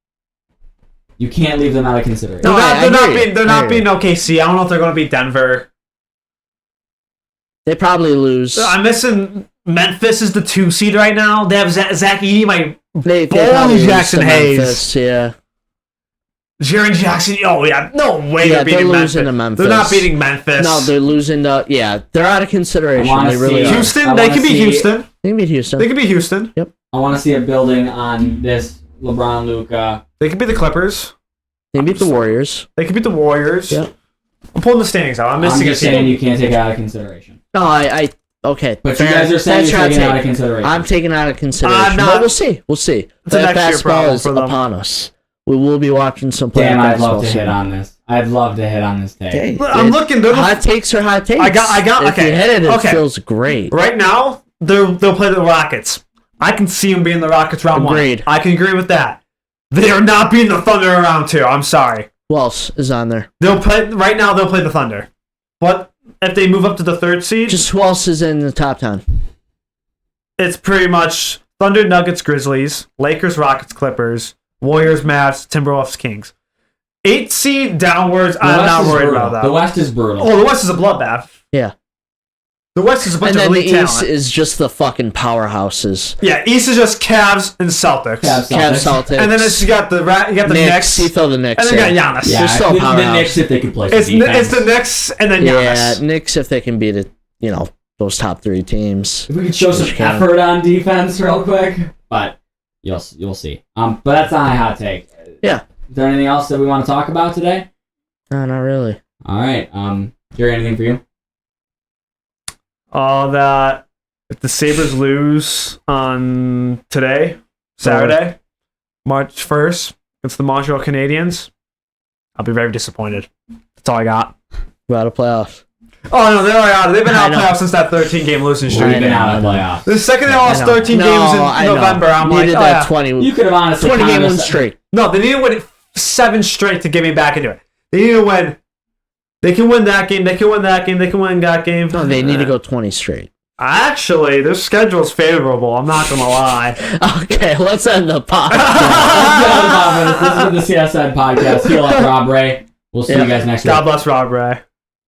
You can't leave them out of consideration. No, they're not being OKC. I don't know if they're going to beat Denver. They probably lose. I'm missing. Memphis is the 2 seed right now. They have Zach Edey, they Jackson Hayes. Memphis, yeah. Jaren Jackson. Oh yeah, no way they're beating Memphis. They're not beating Memphis. No, they're losing. They're out of consideration. They really are. Houston. They can beat Houston. They can beat Houston. They can beat Houston. Yep. I want to see a building on this LeBron, Luka. They can beat the Clippers. They can beat the Warriors. They can beat the Warriors. Yep. I'm pulling the standings out. I'm missing just saying you can't take it out of consideration. No, okay. But you guys are saying you're taking it out of consideration. I'm taking it out of consideration. But we'll see. That basketball is upon us. We will be watching some playoff basketball. I'd love to hit on this. I'd love to hit on this take. Okay. I'm looking. Hot takes are hot takes. I got. If you hit it, it feels great. Right now, they'll play the Rockets. I can see them being the Rockets round 1. I can agree with that. They are not beating the Thunder in round 2. I'm sorry. Who else is on there? They'll play the Thunder. But if they move up to the 3rd seed, just who else is in the top 10? It's pretty much Thunder, Nuggets, Grizzlies, Lakers, Rockets, Clippers, Warriors, Mavs, Timberwolves, Kings. 8 seed downwards. I'm not worried about that. The West is brutal. Oh, the West is a bloodbath. Yeah. The West is a bunch of elite talent. And then the East is just the fucking powerhouses. Yeah, East is just Cavs and Celtics. Cavs, Celtics. And then you got the Knicks. You throw the Knicks. And then you got Giannis. Yeah, still the Knicks if they can play it's the Knicks and then Giannis. Yeah, Knicks if they can beat it, those top 3 teams. If we could show some effort on defense real quick. But you'll see. But that's not a hot take. Yeah. Is there anything else that we want to talk about today? No, not really. All right. Jerry, anything for you? That if the Sabres lose on Saturday, March 1st, against the Montreal Canadiens, I'll be very disappointed. That's all I got. We're out of playoffs. Oh, no, they're already out. They've been out of playoffs since that 13-game losing streak. They've been out of playoffs. The second they lost 13 games in November, I'm like, that 20. You could have honestly 20-game win streak. No, they need to win 7 straight to get me back into it. They need to win. They can win that game. They can win that game. They can win that game. No, they need to go 20 straight. Actually, their schedule's favorable. I'm not gonna lie. Okay, let's end the podcast. This is the CSN Podcast. Heal up, Rob Ray. We'll see you guys next week. God bless Rob Ray.